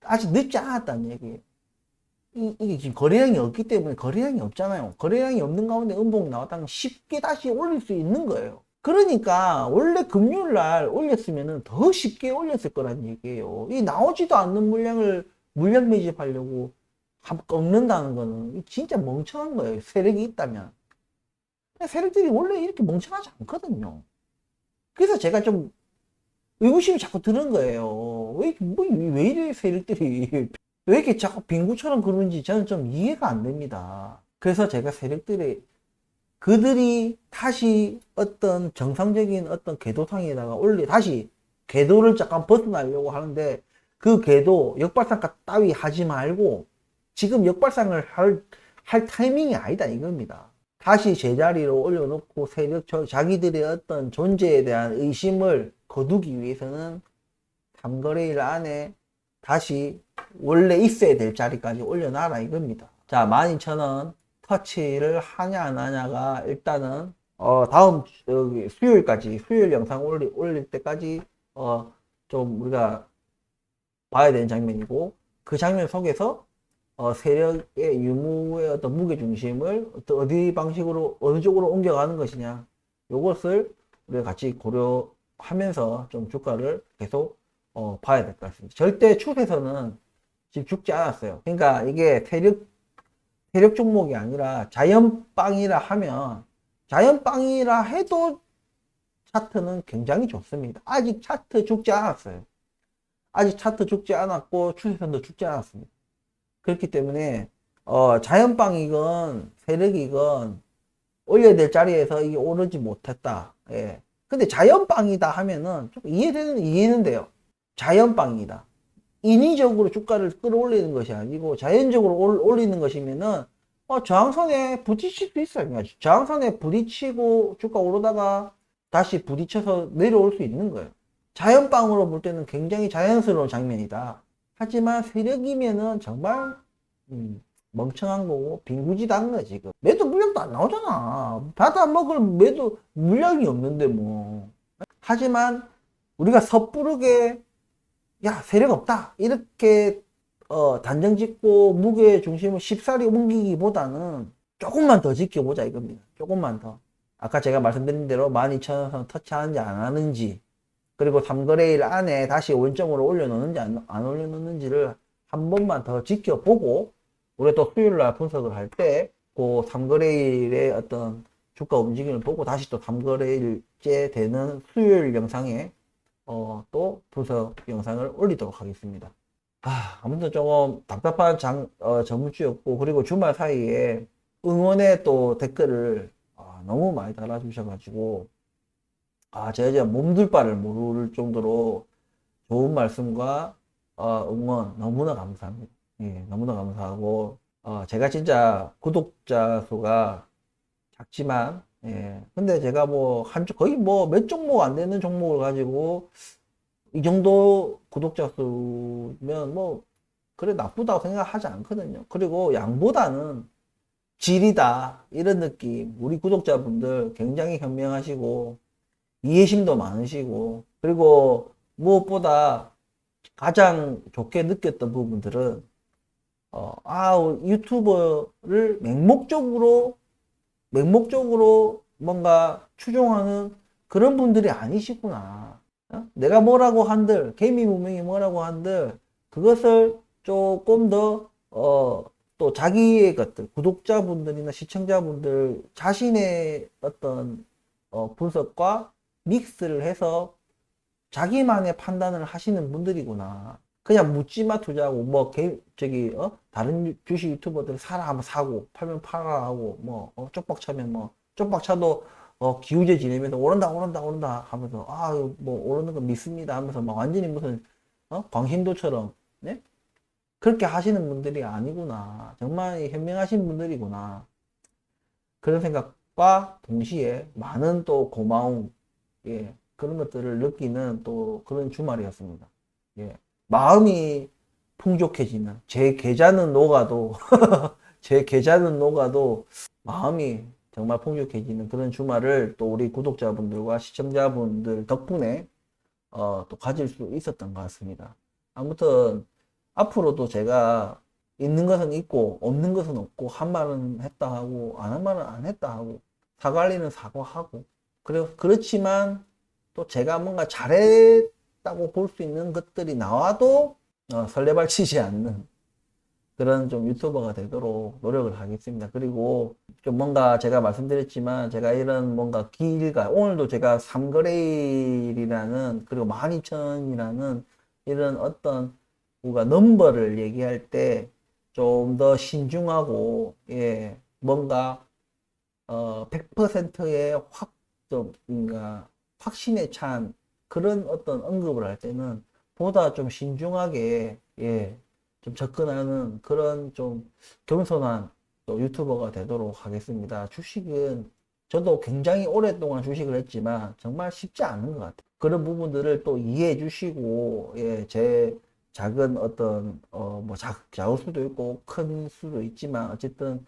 아직 늦지 않았다는 얘기예요. 이게 지금 거래량이 없기 때문에, 거래량이 없잖아요. 거래량이 없는 가운데 음봉이 나왔다면 쉽게 다시 올릴 수 있는 거예요. 그러니까 원래 금요일 날 올렸으면 더 쉽게 올렸을 거란 얘기예요. 이 나오지도 않는 물량을 물량 매집하려고 꺾는다는 거는 진짜 멍청한 거예요. 세력이 있다면. 세력들이 원래 이렇게 멍청하지 않거든요. 그래서 제가 좀 의구심이 자꾸 드는 거예요. 왜 이래 세력들이 왜 이렇게 자꾸 빙구처럼 그러는지 저는 좀 이해가 안 됩니다. 그래서 제가 그들이 다시 어떤 정상적인 어떤 궤도상에다가 다시 궤도를 잠깐 벗어나려고 하는데, 그 궤도 역발상 따위 하지 말고 지금 역발상을 할 타이밍이 아니다 이겁니다. 다시 제자리로 올려놓고 자기들의 어떤 존재에 대한 의심을 거두기 위해서는 3거래일 안에 다시 원래 있어야 될 자리까지 올려놔라 이겁니다. 자, 12,000원 터치를 하냐 안 하냐가 일단은 다음 수요일 영상 올릴 때까지 좀 우리가 봐야 되는 장면이고, 그 장면 속에서 세력의 유무의 어떤 무게 중심을 어디 방식으로 어느 쪽으로 옮겨가는 것이냐, 요것을 우리가 같이 고려하면서 좀 주가를 계속 봐야 될 것 같습니다. 절대 추세선은 지금 죽지 않았어요. 그러니까 이게 세력 종목이 아니라 자연빵이라 해도 차트는 굉장히 좋습니다. 아직 차트 죽지 않았어요. 아직 차트 죽지 않았고 추세선도 죽지 않았습니다. 그렇기 때문에 자연빵이건 세력이건 올려야 될 자리에서 이게 오르지 못했다. 예. 근데 자연빵이다 하면은 좀 이해는 돼요. 자연빵이다. 인위적으로 주가를 끌어올리는 것이 아니고 자연적으로 올리는 것이면은 저항선에 부딪힐 수 있어요. 그러니까 저항선에 부딪히고 주가 오르다가 다시 부딪혀서 내려올 수 있는 거예요. 자연빵으로 볼 때는 굉장히 자연스러운 장면이다. 하지만 세력이면은 정말 멍청한 거고 빙구지다는 거야. 지금 매도 물량도 안 나오잖아. 받아 먹을 매도 물량이 없는데 뭐. 하지만 우리가 섣부르게 야 세력 없다 이렇게 단정 짓고 무게 중심을 쉽사리 옮기기보다는 조금만 더 지켜보자 이겁니다. 조금만 더. 아까 제가 말씀드린 대로 12,000원 터치하는지 안 하는지, 그리고 3거래일 안에 다시 원점으로 올려놓는지 안 올려놓는지를 한 번만 더 지켜보고, 우리 또 수요일날 분석을 할 때 그 3거래일의 어떤 주가 움직임을 보고 다시 또 3거래일째 되는 수요일 영상에 또 분석 영상을 올리도록 하겠습니다. 아무튼 조금 답답한 저물주였고, 그리고 주말 사이에 응원의 또 댓글을 너무 많이 달아주셔가지고 제가 이제 몸둘 바를 모를 정도로 좋은 말씀과 응원 너무나 감사합니다. 예, 너무나 감사하고 제가 진짜 구독자 수가 작지만, 예, 근데 제가 거의 몇 종목 안 되는 종목을 가지고 이 정도 구독자 수면 그래 나쁘다고 생각하지 않거든요. 그리고 양보다는 질이다 이런 느낌. 우리 구독자분들 굉장히 현명하시고 이해심도 많으시고, 그리고 무엇보다 가장 좋게 느꼈던 부분들은 유튜버를 맹목적으로 뭔가 추종하는 그런 분들이 아니시구나. 내가 뭐라고 한들, 개미 무명이 뭐라고 한들 그것을 조금 더 또 자기의 것들, 구독자분들이나 시청자분들 자신의 어떤 분석과 믹스를 해서 자기만의 판단을 하시는 분들이구나. 그냥 묻지마 투자하고 뭐 다른 주식 유튜버들 사라 하면 사고 팔면 팔아 하고 뭐 쪽박 차면 뭐 쪽박 차도 기우제 지내면서 오른다 오른다 오른다 하면서 뭐 오르는 거 믿습니다 하면서 막 완전히 무슨 광신도처럼 네? 그렇게 하시는 분들이 아니구나. 정말 현명하신 분들이구나. 그런 생각과 동시에 많은 또 고마움, 예, 그런 것들을 느끼는 또 그런 주말이었습니다. 예, 마음이 풍족해지는, 제 계좌는 녹아도, 제 계좌는 녹아도 마음이 정말 풍족해지는 그런 주말을 또 우리 구독자분들과 시청자분들 덕분에 또 가질 수 있었던 것 같습니다. 아무튼 앞으로도 제가 있는 것은 있고 없는 것은 없고 한 말은 했다 하고 안 한 말은 안 했다 하고 사과할 일은 사과하고 그렇지만 또 제가 뭔가 잘했다고 볼 수 있는 것들이 나와도 설레발치지 않는 그런 좀 유튜버가 되도록 노력을 하겠습니다. 그리고 좀 뭔가 제가 말씀드렸지만 제가 이런 뭔가 길가 오늘도 제가 3거래일이라는 그리고 12,000원이라는 이런 어떤 우리가 넘버를 얘기할 때 좀 더 신중하고 예 뭔가 100%의 뭔가 확신에 찬 그런 어떤 언급을 할 때는 보다 좀 신중하게 예 좀 접근하는 그런 좀 겸손한 또 유튜버가 되도록 하겠습니다. 주식은 저도 굉장히 오랫동안 주식을 했지만 정말 쉽지 않은 것 같아요. 그런 부분들을 또 이해해 주시고 예, 제 작은 어떤 뭐 작을 수도 있고 큰 수도 있지만 어쨌든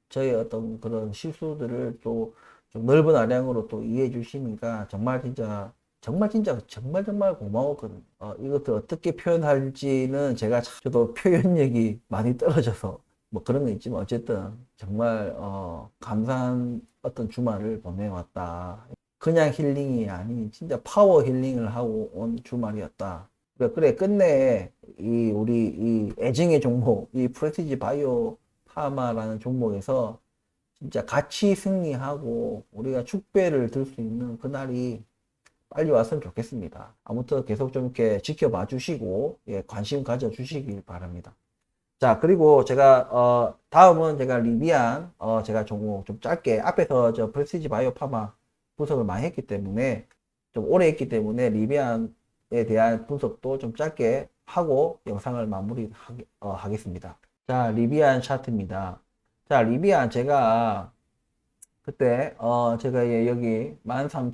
저의 어떤 그런 실수들을 또 좀 넓은 아량으로 또 이해해 주시니까 정말 진짜 정말 고마웠거든요. 이것들 어떻게 표현할지는 저도 표현력이 많이 떨어져서 뭐 그런 거 있지만 어쨌든 정말 감사한 어떤 주말을 보내왔다. 그냥 힐링이 아닌 진짜 파워 힐링을 하고 온 주말이었다. 그래 끝내 우리 이 애증의 종목 이 프레시지 바이오 파마라는 종목에서 진짜 같이 승리하고 우리가 축배를 들 수 있는 그날이 빨리 왔으면 좋겠습니다. 아무튼 계속 좀 이렇게 지켜봐 주시고 예, 관심 가져 주시길 바랍니다. 자, 그리고 제가 다음은 제가 리비안 제가 종목 좀 짧게 앞에서 저 프레시지 바이오 파마 분석을 많이 했기 때문에 좀 오래 했기 때문에 리비안에 대한 분석도 좀 짧게 하고 영상을 마무리 하겠습니다. 자, 리비안 차트입니다. 자, 리비안 제가 그때 제가 여기 13,000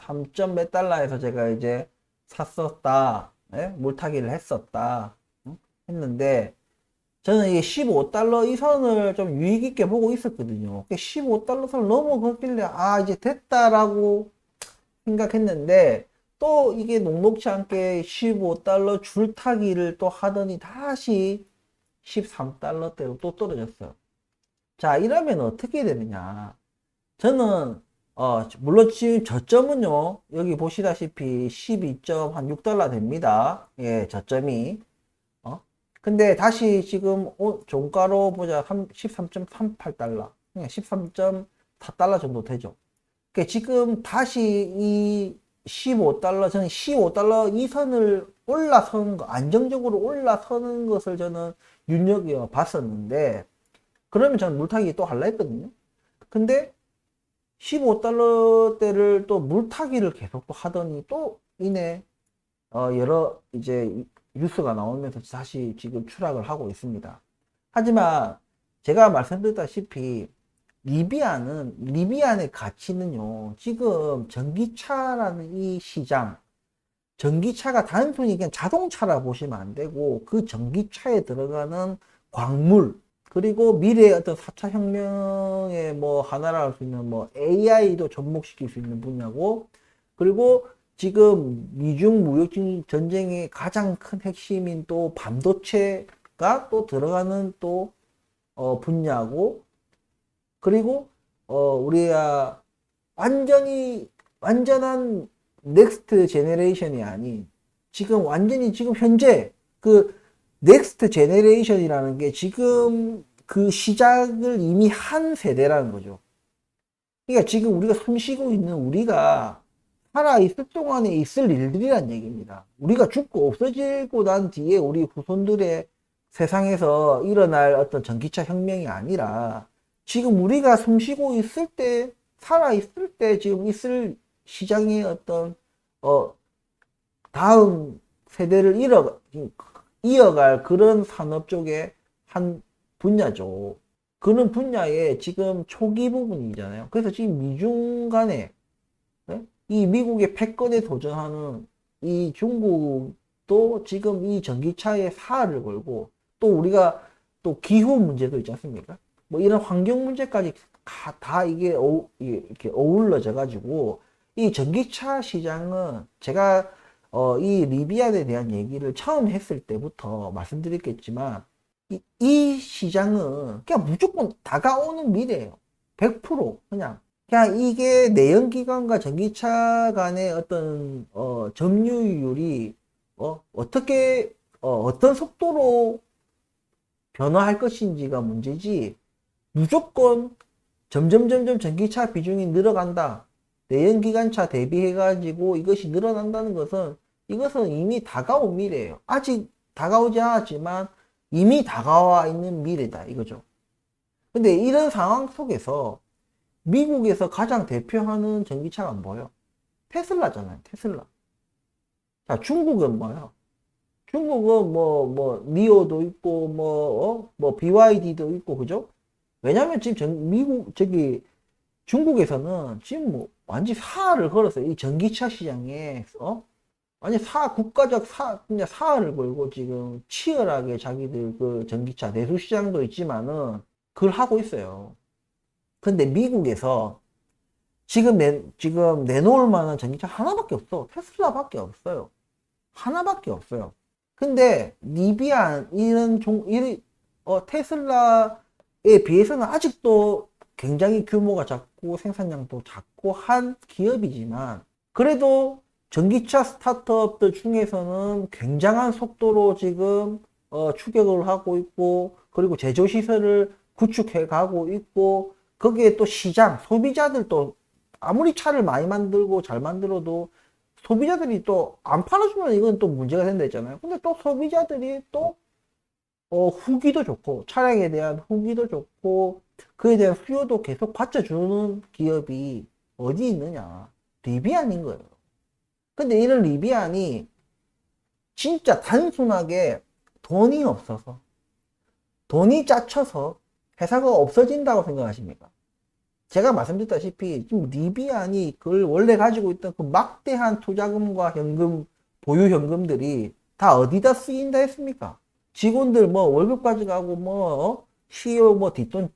13점 몇 달러에서 제가 이제 샀었다. 예? 물타기를 했었다. 했는데 저는 이게 15달러 이 선을 좀 유익 있게 보고 있었거든요. 15달러 선을 넘어갔길래 이제 됐다라고 생각했는데 또 이게 녹록치 않게 15달러 줄타기를 또 하더니 다시 13달러대로 또 떨어졌어요. 자, 이러면 어떻게 되느냐. 저는 물론 지금 저점은요 여기 보시다시피 12.6달러 됩니다. 예, 저점이 근데 다시 지금 종가로 보자 13.38달러 13.4달러 정도 되죠. 그러니까 지금 다시 이 15달러 저는 15달러 이 선을 올라서는 거 안정적으로 올라서는 것을 저는 눈여겨 봤었는데 그러면 저는 물타기 또 할라 했거든요. 근데 15달러대를 또 물타기를 계속 또 하더니 또 이내 여러 이제 뉴스가 나오면서 다시 지금 추락을 하고 있습니다. 하지만 제가 말씀드렸다시피 리비안의 가치는요 지금 전기차라는 이 시장 전기차가 단순히 그냥 자동차라 보시면 안 되고 그 전기차에 들어가는 광물 그리고 미래의 어떤 4차 혁명의 뭐 하나라 할 수 있는 뭐 AI도 접목시킬 수 있는 분야고 그리고 지금 미중 무역 전쟁의 가장 큰 핵심인 또 반도체가 또 들어가는 또 분야고 그리고 우리가 완전한 넥스트 제네레이션이 아닌 지금 완전히 지금 현재 그 넥스트 제네레이션이라는 게 지금 그 시작을 이미 한 세대라는 거죠. 그러니까 지금 우리가 숨 쉬고 있는 우리가 살아있을 동안에 있을 일들이란 얘기입니다. 우리가 죽고 없어지고 난 뒤에 우리 후손들의 세상에서 일어날 어떤 전기차 혁명이 아니라 지금 우리가 숨 쉬고 있을 때, 살아있을 때 지금 있을 시장의 어떤, 다음 세대를 이어갈 그런 산업 쪽의 한 분야죠. 그런 분야의 지금 초기 부분이잖아요. 그래서 지금 미중 간에 네? 이 미국의 패권에 도전하는 이 중국도 지금 이 전기차에 사활을 걸고 또 우리가 또 기후 문제도 있지 않습니까? 뭐 이런 환경 문제까지 다 이게 이렇게 어울러져 가지고 이 전기차 시장은 제가 이 리비안에 대한 얘기를 처음 했을 때부터 말씀드렸겠지만 이 시장은 그냥 무조건 다가오는 미래예요. 100% 그냥 이게 내연기관과 전기차 간의 어떤 점유율이 어떻게 어떤 속도로 변화할 것인지가 문제지 무조건 점점 전기차 비중이 늘어간다. 내연기관차 대비해 가지고 이것이 늘어난다는 것은 이것은 이미 다가온 미래예요. 아직 다가오지 않았지만 이미 다가와 있는 미래다 이거죠. 근데 이런 상황 속에서 미국에서 가장 대표하는 전기차가 뭐예요? 테슬라잖아요. 테슬라. 자, 중국은 뭐예요? 중국은 니오도 있고 뭐 BYD도 있고 그죠? 왜냐면 지금 미국 중국에서는 지금 뭐 완전 사활을 걸었어요. 이 전기차 시장에 완전 국가적 그냥 사활을 걸고 지금 치열하게 자기들 그 전기차 내수 시장도 있지만은 그걸 하고 있어요. 근데 미국에서 지금 내놓을 만한 전기차 하나밖에 없어. 테슬라밖에 없어요. 하나밖에 없어요. 근데 리비안 테슬라에 비해서는 아직도 굉장히 규모가 작고 생산량도 작고 한 기업이지만 그래도 전기차 스타트업들 중에서는 굉장한 속도로 지금 추격을 하고 있고 그리고 제조 시설을 구축해 가고 있고 거기에 또 시장 소비자들도 아무리 차를 많이 만들고 잘 만들어도 소비자들이 또 안 팔아주면 이건 또 문제가 된다 했잖아요. 근데 또 소비자들이 또 후기도 좋고 차량에 대한 후기도 좋고 그에 대한 수요도 계속 받쳐주는 기업이 어디 있느냐? 리비안인 거예요. 근데 이런 리비안이 진짜 단순하게 돈이 없어서 돈이 짜쳐서 회사가 없어진다고 생각하십니까? 제가 말씀드렸다시피 지금 리비안이 그걸 원래 가지고 있던 그 막대한 투자금과 현금 보유 현금들이 다 어디다 쓰인다 했습니까? 직원들 뭐 월급 가져가고 CEO 뒷돈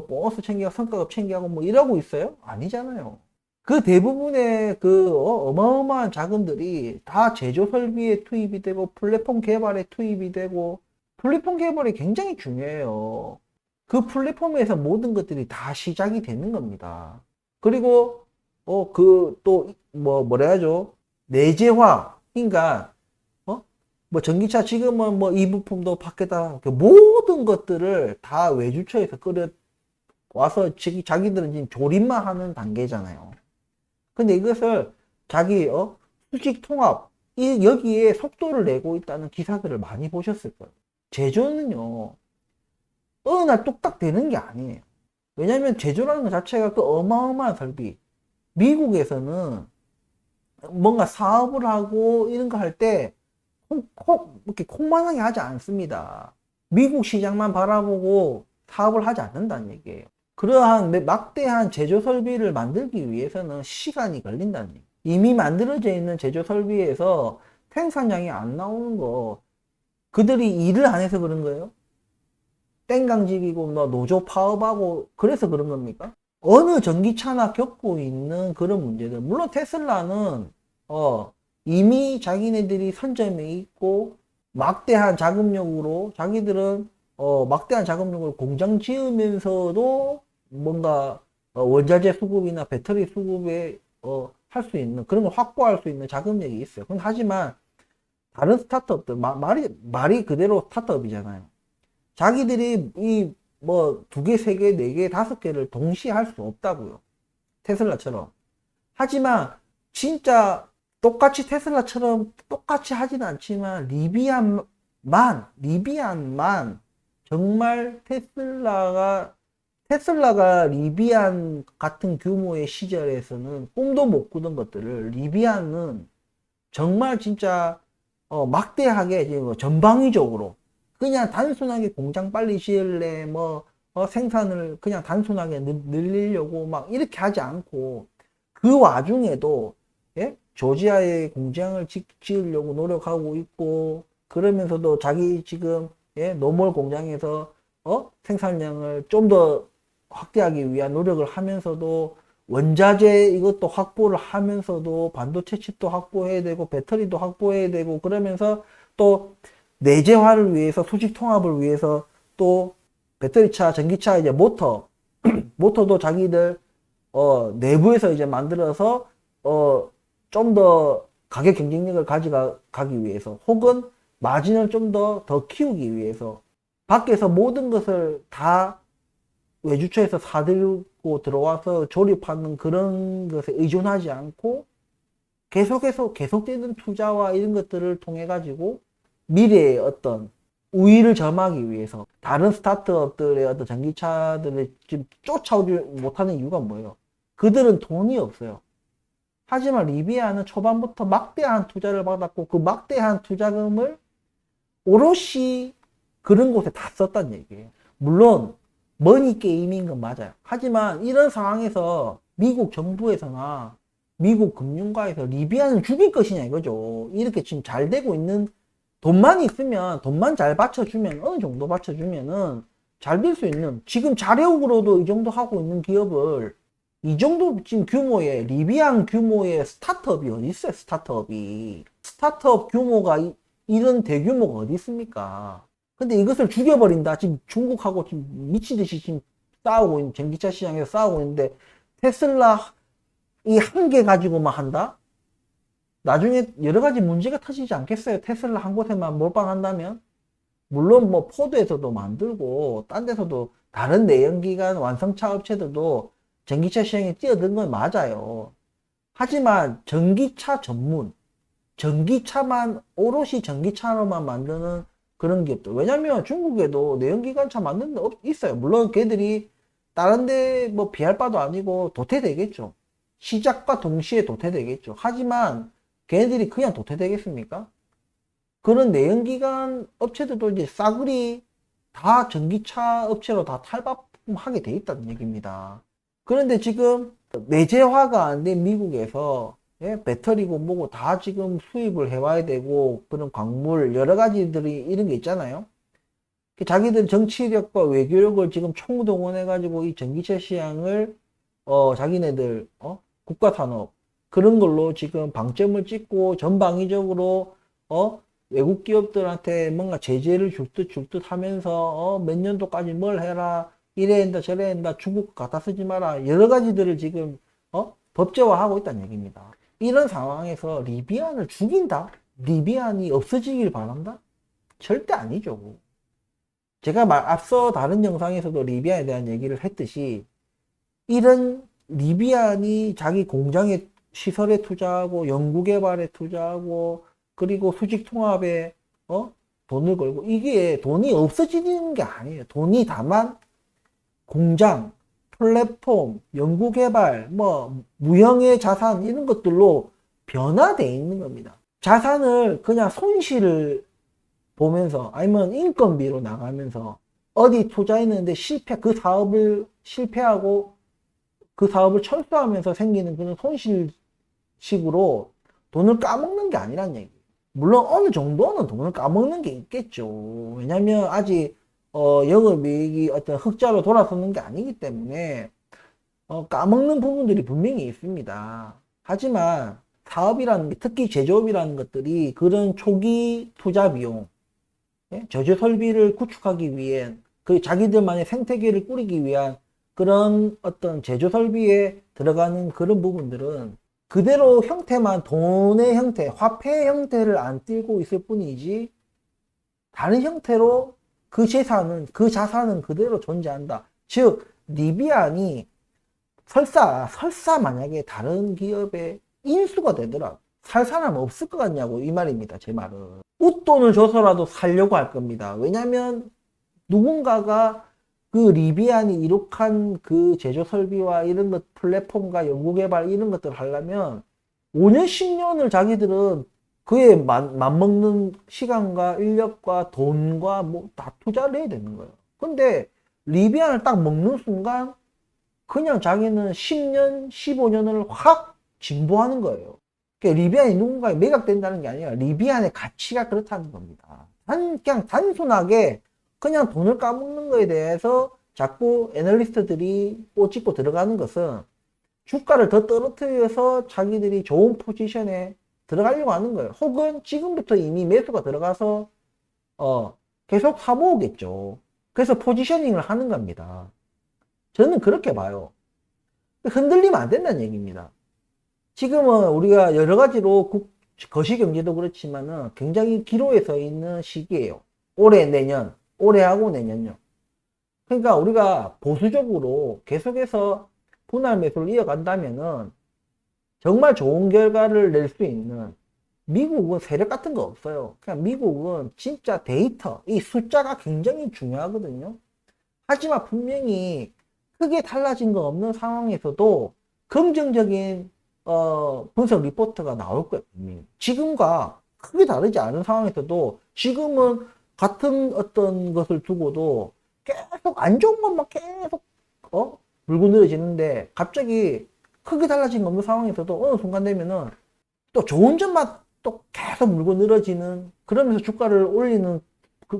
보너스 챙겨가고 성과급 챙겨가고 이러고 있어요? 아니잖아요. 그 대부분의 그 어마어마한 자금들이 다 제조 설비에 투입이 되고 플랫폼 개발에 투입이 되고 플랫폼 개발이 굉장히 중요해요. 그 플랫폼에서 모든 것들이 다 시작이 되는 겁니다. 그리고 뭐라 하죠? 내재화. 그러니까 전기차 지금은 이 부품도 밖에다 모든 것들을 다 외주처에서 끌어 와서 자기들은 지금 조립만 하는 단계잖아요. 근데 이것을 수직 통합 여기에 속도를 내고 있다는 기사들을 많이 보셨을 거예요. 제조는요 어느 날 뚝딱 되는 게 아니에요. 왜냐면 제조라는 것 자체가 그 어마어마한 설비. 미국에서는 뭔가 사업을 하고 이런 거 할 때 이렇게 콩만하게 하지 않습니다. 미국 시장만 바라보고 사업을 하지 않는다는 얘기예요. 그러한 막대한 제조 설비를 만들기 위해서는 시간이 걸린다는 얘기예요. 이미 만들어져 있는 제조 설비에서 생산량이 안 나오는 거 그들이 일을 안 해서 그런 거예요? 땡강직이고 노조 파업하고 그래서 그런 겁니까? 어느 전기차나 겪고 있는 그런 문제들. 물론 테슬라는 이미 자기네들이 선점에 있고 막대한 자금력으로 자기들은 막대한 자금력으로 공장 지으면서도 뭔가 원자재 수급이나 배터리 수급에 할 수 있는 그런 걸 확보할 수 있는 자금력이 있어요. 하지만 다른 스타트업들, 말이 그대로 스타트업이잖아요. 자기들이 이 뭐 두 개, 세 개, 네 개, 다섯 개를 동시에 할 수 없다고요. 테슬라처럼. 하지만 진짜 똑같이 테슬라처럼 똑같이 하진 않지만 리비안만 정말 테슬라가 리비안 같은 규모의 시절에서는 꿈도 못 꾸던 것들을 리비안은 정말 진짜 막대하게 지금 전방위적으로 그냥 단순하게 공장 빨리 지을래 뭐 생산을 그냥 단순하게 늘리려고 막 이렇게 하지 않고 그 와중에도 예? 조지아에 공장을 지으려고 노력하고 있고 그러면서도 자기 지금 예? 노멀 공장에서 생산량을 좀 더 확대하기 위한 노력을 하면서도 원자재 이것도 확보를 하면서도 반도체 칩도 확보해야 되고 배터리도 확보해야 되고 그러면서 또 내재화를 위해서 수직 통합을 위해서 또 배터리차 전기차 이제 모터도 자기들 내부에서 이제 만들어서 좀 더 가격 경쟁력을 가져가기 위해서 혹은 마진을 좀 더 키우기 위해서 밖에서 모든 것을 다 외주처에서 사들고 들어와서 조립하는 그런 것에 의존하지 않고 계속되는 투자와 이런 것들을 통해 가지고 미래의 어떤 우위를 점하기 위해서 다른 스타트업들의 어떤 전기차들을 지금 쫓아오지 못하는 이유가 뭐예요? 그들은 돈이 없어요. 하지만 리비아는 초반부터 막대한 투자를 받았고 그 막대한 투자금을 오롯이 그런 곳에 다 썼단 얘기예요. 물론 머니 게임인 건 맞아요. 하지만 이런 상황에서 미국 정부에서나 미국 금융가에서 리비안을 죽일 것이냐 이거죠. 이렇게 지금 잘 되고 있는 돈만 있으면 돈만 잘 받쳐주면 어느 정도 받쳐주면은 잘 될 수 있는 지금 자력으로도 이 정도 하고 있는 기업을 이 정도 지금 규모의 리비안 규모의 스타트업이 어디 있어요? 스타트업 규모가 이런 대규모가 어디 있습니까? 근데 이것을 죽여버린다. 지금 중국하고 지금 미친 듯이 지금 싸우고 있는 전기차 시장에서 싸우고 있는데 테슬라 이 한 개 가지고만 한다? 나중에 여러 가지 문제가 터지지 않겠어요? 테슬라 한 곳에만 몰빵한다면? 물론 뭐 포드에서도 만들고 딴 데서도 다른 내연기관 완성차 업체들도 전기차 시장에 뛰어든 건 맞아요. 하지만 전기차 전문, 전기차만 오롯이 전기차로만 만드는 그런 기업들. 왜냐면 중국에도 내연기관차 만드는 데 있어요. 물론 걔들이 다른 데 뭐 비할 바도 아니고 도태되겠죠. 시작과 동시에 도태되겠죠. 하지만 걔네들이 그냥 도태되겠습니까? 그런 내연기관 업체들도 이제 싸구리 다 전기차 업체로 다 탈바꿈하게 돼 있다는 얘기입니다. 그런데 지금 내재화가 안 된 미국에서 예? 배터리고 뭐고 다 지금 수입을 해와야 되고 그런 광물 여러 가지들이 이런 게 있잖아요. 자기들 정치력과 외교력을 지금 총동원해 가지고 이 전기차 시장을 자기네들 국가산업 그런 걸로 지금 방점을 찍고 전방위적으로 외국 기업들한테 뭔가 제재를 줄 듯 하면서 몇 년도까지 뭘 해라 이래 한다 저래 한다 중국 갖다 쓰지 마라 여러 가지들을 지금 법제화하고 있다는 얘기입니다. 이런 상황에서 리비안을 죽인다? 리비안이 없어지길 바란다? 절대 아니죠. 제가 앞서 다른 영상에서도 리비안에 대한 얘기를 했듯이 이런 리비안이 자기 공장에 시설에 투자하고 연구개발에 투자하고 그리고 수직통합에 돈을 걸고 이게 돈이 없어지는 게 아니에요. 돈이 다만 공장, 플랫폼, 연구개발, 뭐 무형의 자산 이런 것들로 변화되어 있는 겁니다. 자산을 그냥 손실을 보면서 아니면 인건비로 나가면서 어디 투자했는데 그 사업을 실패하고 그 사업을 철수하면서 생기는 그런 손실식으로 돈을 까먹는 게 아니란 얘기. 물론 어느 정도는 돈을 까먹는 게 있겠죠. 왜냐면 아직 영업이익이 어떤 흑자로 돌아서는 게 아니기 때문에 까먹는 부분들이 분명히 있습니다. 하지만 사업이라는 게 특히 제조업이라는 것들이 그런 초기 투자 비용 제조 설비를 구축하기 위해 그 자기들만의 생태계를 꾸리기 위한 그런 어떤 제조 설비에 들어가는 그런 부분들은 그대로 형태만 돈의 형태, 화폐의 형태를 안 띄고 있을 뿐이지 다른 형태로 그 재산은, 그 자산은 그대로 존재한다. 즉, 리비안이 설사 만약에 다른 기업의 인수가 되더라. 살 사람 없을 것 같냐고 이 말입니다. 제 말은. 웃돈을 줘서라도 살려고 할 겁니다. 왜냐면 누군가가 그 리비안이 이룩한 그 제조 설비와 이런 것, 플랫폼과 연구개발 이런 것들을 하려면 5년, 10년을 자기들은 그에 맞먹는 시간과 인력과 돈과 뭐 다 투자를 해야 되는 거예요. 근데 리비안을 딱 먹는 순간 그냥 자기는 10년, 15년을 확 진보하는 거예요. 그러니까 리비안이 누군가에 매각된다는 게 아니라 리비안의 가치가 그렇다는 겁니다. 그냥 단순하게 그냥 돈을 까먹는 거에 대해서 자꾸 애널리스트들이 꼬집고 들어가는 것은 주가를 더 떨어뜨려서 자기들이 좋은 포지션에 들어가려고 하는 거예요. 혹은 지금부터 이미 매수가 들어가서 계속 사모으겠죠. 그래서 포지셔닝을 하는 겁니다. 저는 그렇게 봐요. 흔들리면 안 된다는 얘기입니다. 지금은 우리가 여러 가지로 거시경제도 그렇지만은 굉장히 기로에 서 있는 시기예요. 올해, 내년, 올해하고 내년요. 그러니까 우리가 보수적으로 계속해서 분할 매수를 이어간다면은 정말 좋은 결과를 낼 수 있는 미국은 세력 같은 거 없어요. 그냥 미국은 진짜 데이터, 이 숫자가 굉장히 중요하거든요. 하지만 분명히 크게 달라진 거 없는 상황에서도 긍정적인 분석 리포트가 나올 거예요. 지금과 크게 다르지 않은 상황에서도 지금은 같은 어떤 것을 두고도 계속 안 좋은 것만 계속 물고 늘어지는데 갑자기 크게 달라진 거 없는 상황에서도 어느 순간 되면은 또 좋은 점만 또 계속 물고 늘어지는, 그러면서 주가를 올리는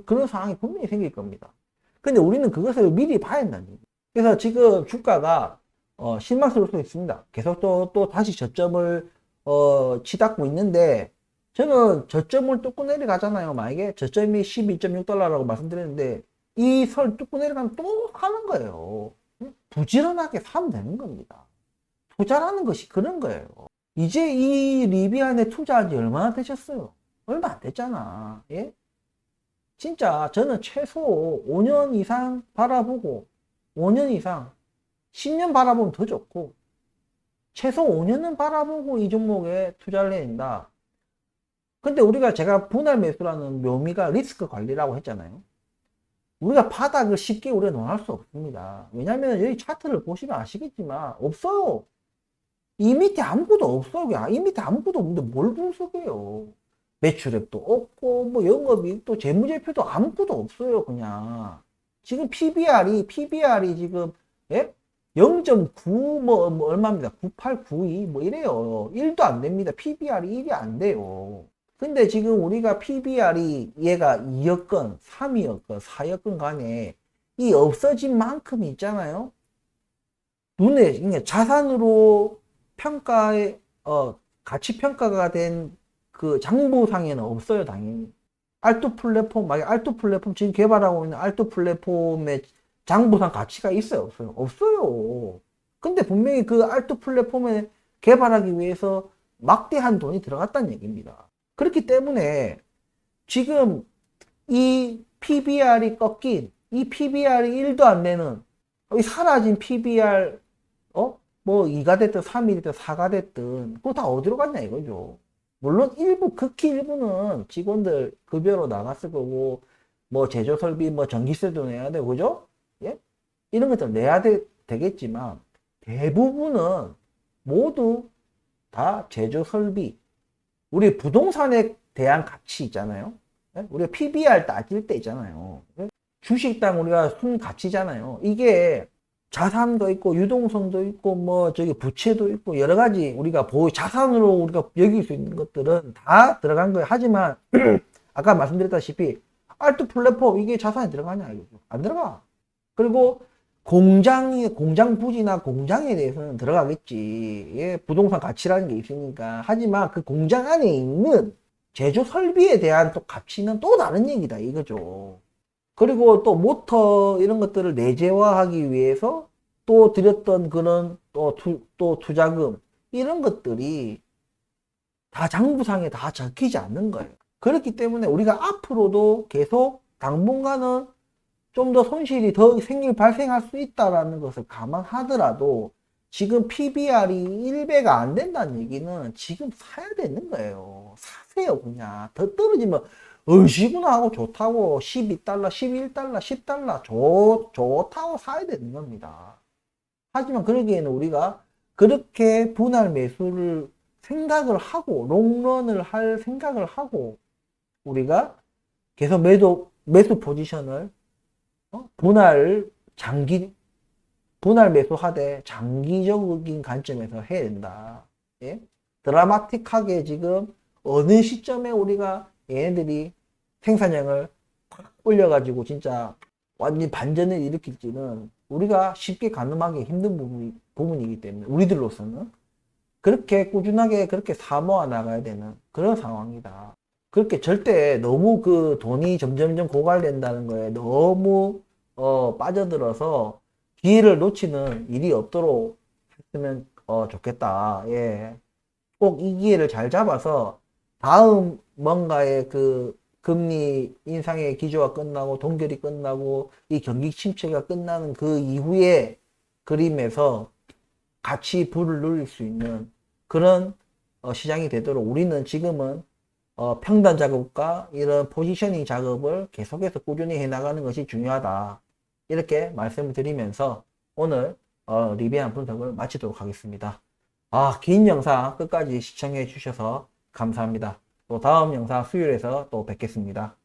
그런 상황이 분명히 생길 겁니다. 근데 우리는 그것을 미리 봐야 한다는 얘기예요. 그래서 지금 주가가 실망스러울 수 있습니다. 계속 또 다시 저점을 치닫고 있는데, 저는 저점을 뚫고 내려가잖아요. 만약에 저점이 12.6달러라고 말씀드렸는데 이 선 뚫고 내려가면 또 사는 거예요. 부지런하게 사면 되는 겁니다. 투자라는 것이 그런 거예요. 이제 이 리비안에 투자한 지 얼마나 되셨어요? 얼마 안 됐잖아. 예? 진짜 저는 최소 5년 이상 바라보고 5년 이상 10년 바라보면 더 좋고 최소 5년은 바라보고 이 종목에 투자를 해야 된다. 근데 제가 분할 매수라는 묘미가 리스크 관리라고 했잖아요. 우리가 바닥을 쉽게 우리가 논할 수 없습니다. 왜냐면 여기 차트를 보시면 아시겠지만 없어요. 이 밑에 아무것도 없어요. 이 밑에 아무것도 없는데 뭘 분석해요. 매출액도 없고 뭐 영업이익도 재무제표도 아무것도 없어요. 그냥 지금 PBR이 지금 0.9 뭐 얼마입니다. 98, 92 뭐 이래요. 1도 안 됩니다. PBR이 1이 안 돼요. 근데 지금 우리가 PBR이 얘가 2억 건, 3억 건, 4억 건 간에 이 없어진 만큼 있잖아요. 눈에 그러니까 자산으로 평가에 가치 평가가 된 그 장부상에는 없어요. 당연히 알투 플랫폼, 지금 개발하고 있는 알투 플랫폼의 장부상 가치가 있어요, 없어요? 없어요. 근데 분명히 그 알투 플랫폼을 개발하기 위해서 막대한 돈이 들어갔다는 얘기입니다. 그렇기 때문에 지금 이 PBR이 꺾인, 이 PBR이 1도 안 되는 이 사라진 PBR 뭐 2가 됐든 3이 됐든 4가 됐든 그거 다 어디로 갔냐 이거죠. 물론 극히 일부는 직원들 급여로 나갔을 거고 뭐 제조 설비 뭐 전기세도 내야 되고 그죠? 예? 이런 것들 내야 되겠지만 대부분은 모두 다 제조 설비, 우리 부동산에 대한 가치 있잖아요. 예? 우리가 PBR 따질 때 있잖아요. 예? 주식당 우리가 순 가치잖아요. 이게 자산도 있고 유동성도 있고 뭐 저기 부채도 있고 여러 가지 우리가 자산으로 우리가 여길 수 있는 것들은 다 들어간 거예요. 하지만 아까 말씀드렸다시피 알트 플랫폼 이게 자산에 들어가냐 이거죠. 안 들어가. 그리고 공장 부지나 공장에 대해서는 들어가겠지. 예, 부동산 가치라는 게 있으니까. 하지만 그 공장 안에 있는 제조 설비에 대한 또 가치는 또 다른 얘기다 이거죠. 그리고 또 모터 이런 것들을 내재화하기 위해서 또 들였던 그런 또 투자금 이런 것들이 다 장부상에 다 적히지 않는 거예요. 그렇기 때문에 우리가 앞으로도 계속 당분간은 좀 더 손실이 더 발생할 수 있다라는 것을 감안하더라도 지금 PBR이 1배가 안 된다는 얘기는 지금 사야 되는 거예요. 사세요, 그냥. 더 떨어지면 얼씨구나 하고 좋다고 12달러, 11달러, 10달러 좋다고 사야 되는 겁니다. 하지만 그러기에는 우리가 그렇게 분할 매수를 생각을 하고 롱런을 할 생각을 하고 우리가 계속 매수 포지션을 분할 매수하되 장기적인 관점에서 해야 된다. 예? 드라마틱하게 지금 어느 시점에 우리가 얘네들이 생산량을 팍 올려가지고 진짜 완전히 반전을 일으킬지는 우리가 쉽게 가늠하기 힘든 부분이기 때문에 우리들로서는 그렇게 꾸준하게 그렇게 사모아 나가야 되는 그런 상황이다. 그렇게 절대 너무 그 돈이 점점점 고갈된다는 거에 너무 빠져들어서 기회를 놓치는 일이 없도록 했으면 좋겠다. 예. 꼭 이 기회를 잘 잡아서 다음 뭔가의 그 금리 인상의 기조가 끝나고 동결이 끝나고 이 경기 침체가 끝나는 그 이후의 그림에서 같이 불을 누릴 수 있는 그런 시장이 되도록 우리는 지금은 평단 작업과 이런 포지셔닝 작업을 계속해서 꾸준히 해나가는 것이 중요하다. 이렇게 말씀을 드리면서 오늘 리비안 분석을 마치도록 하겠습니다. 긴 영상 끝까지 시청해 주셔서 감사합니다. 또 다음 영상 수요일에서 또 뵙겠습니다.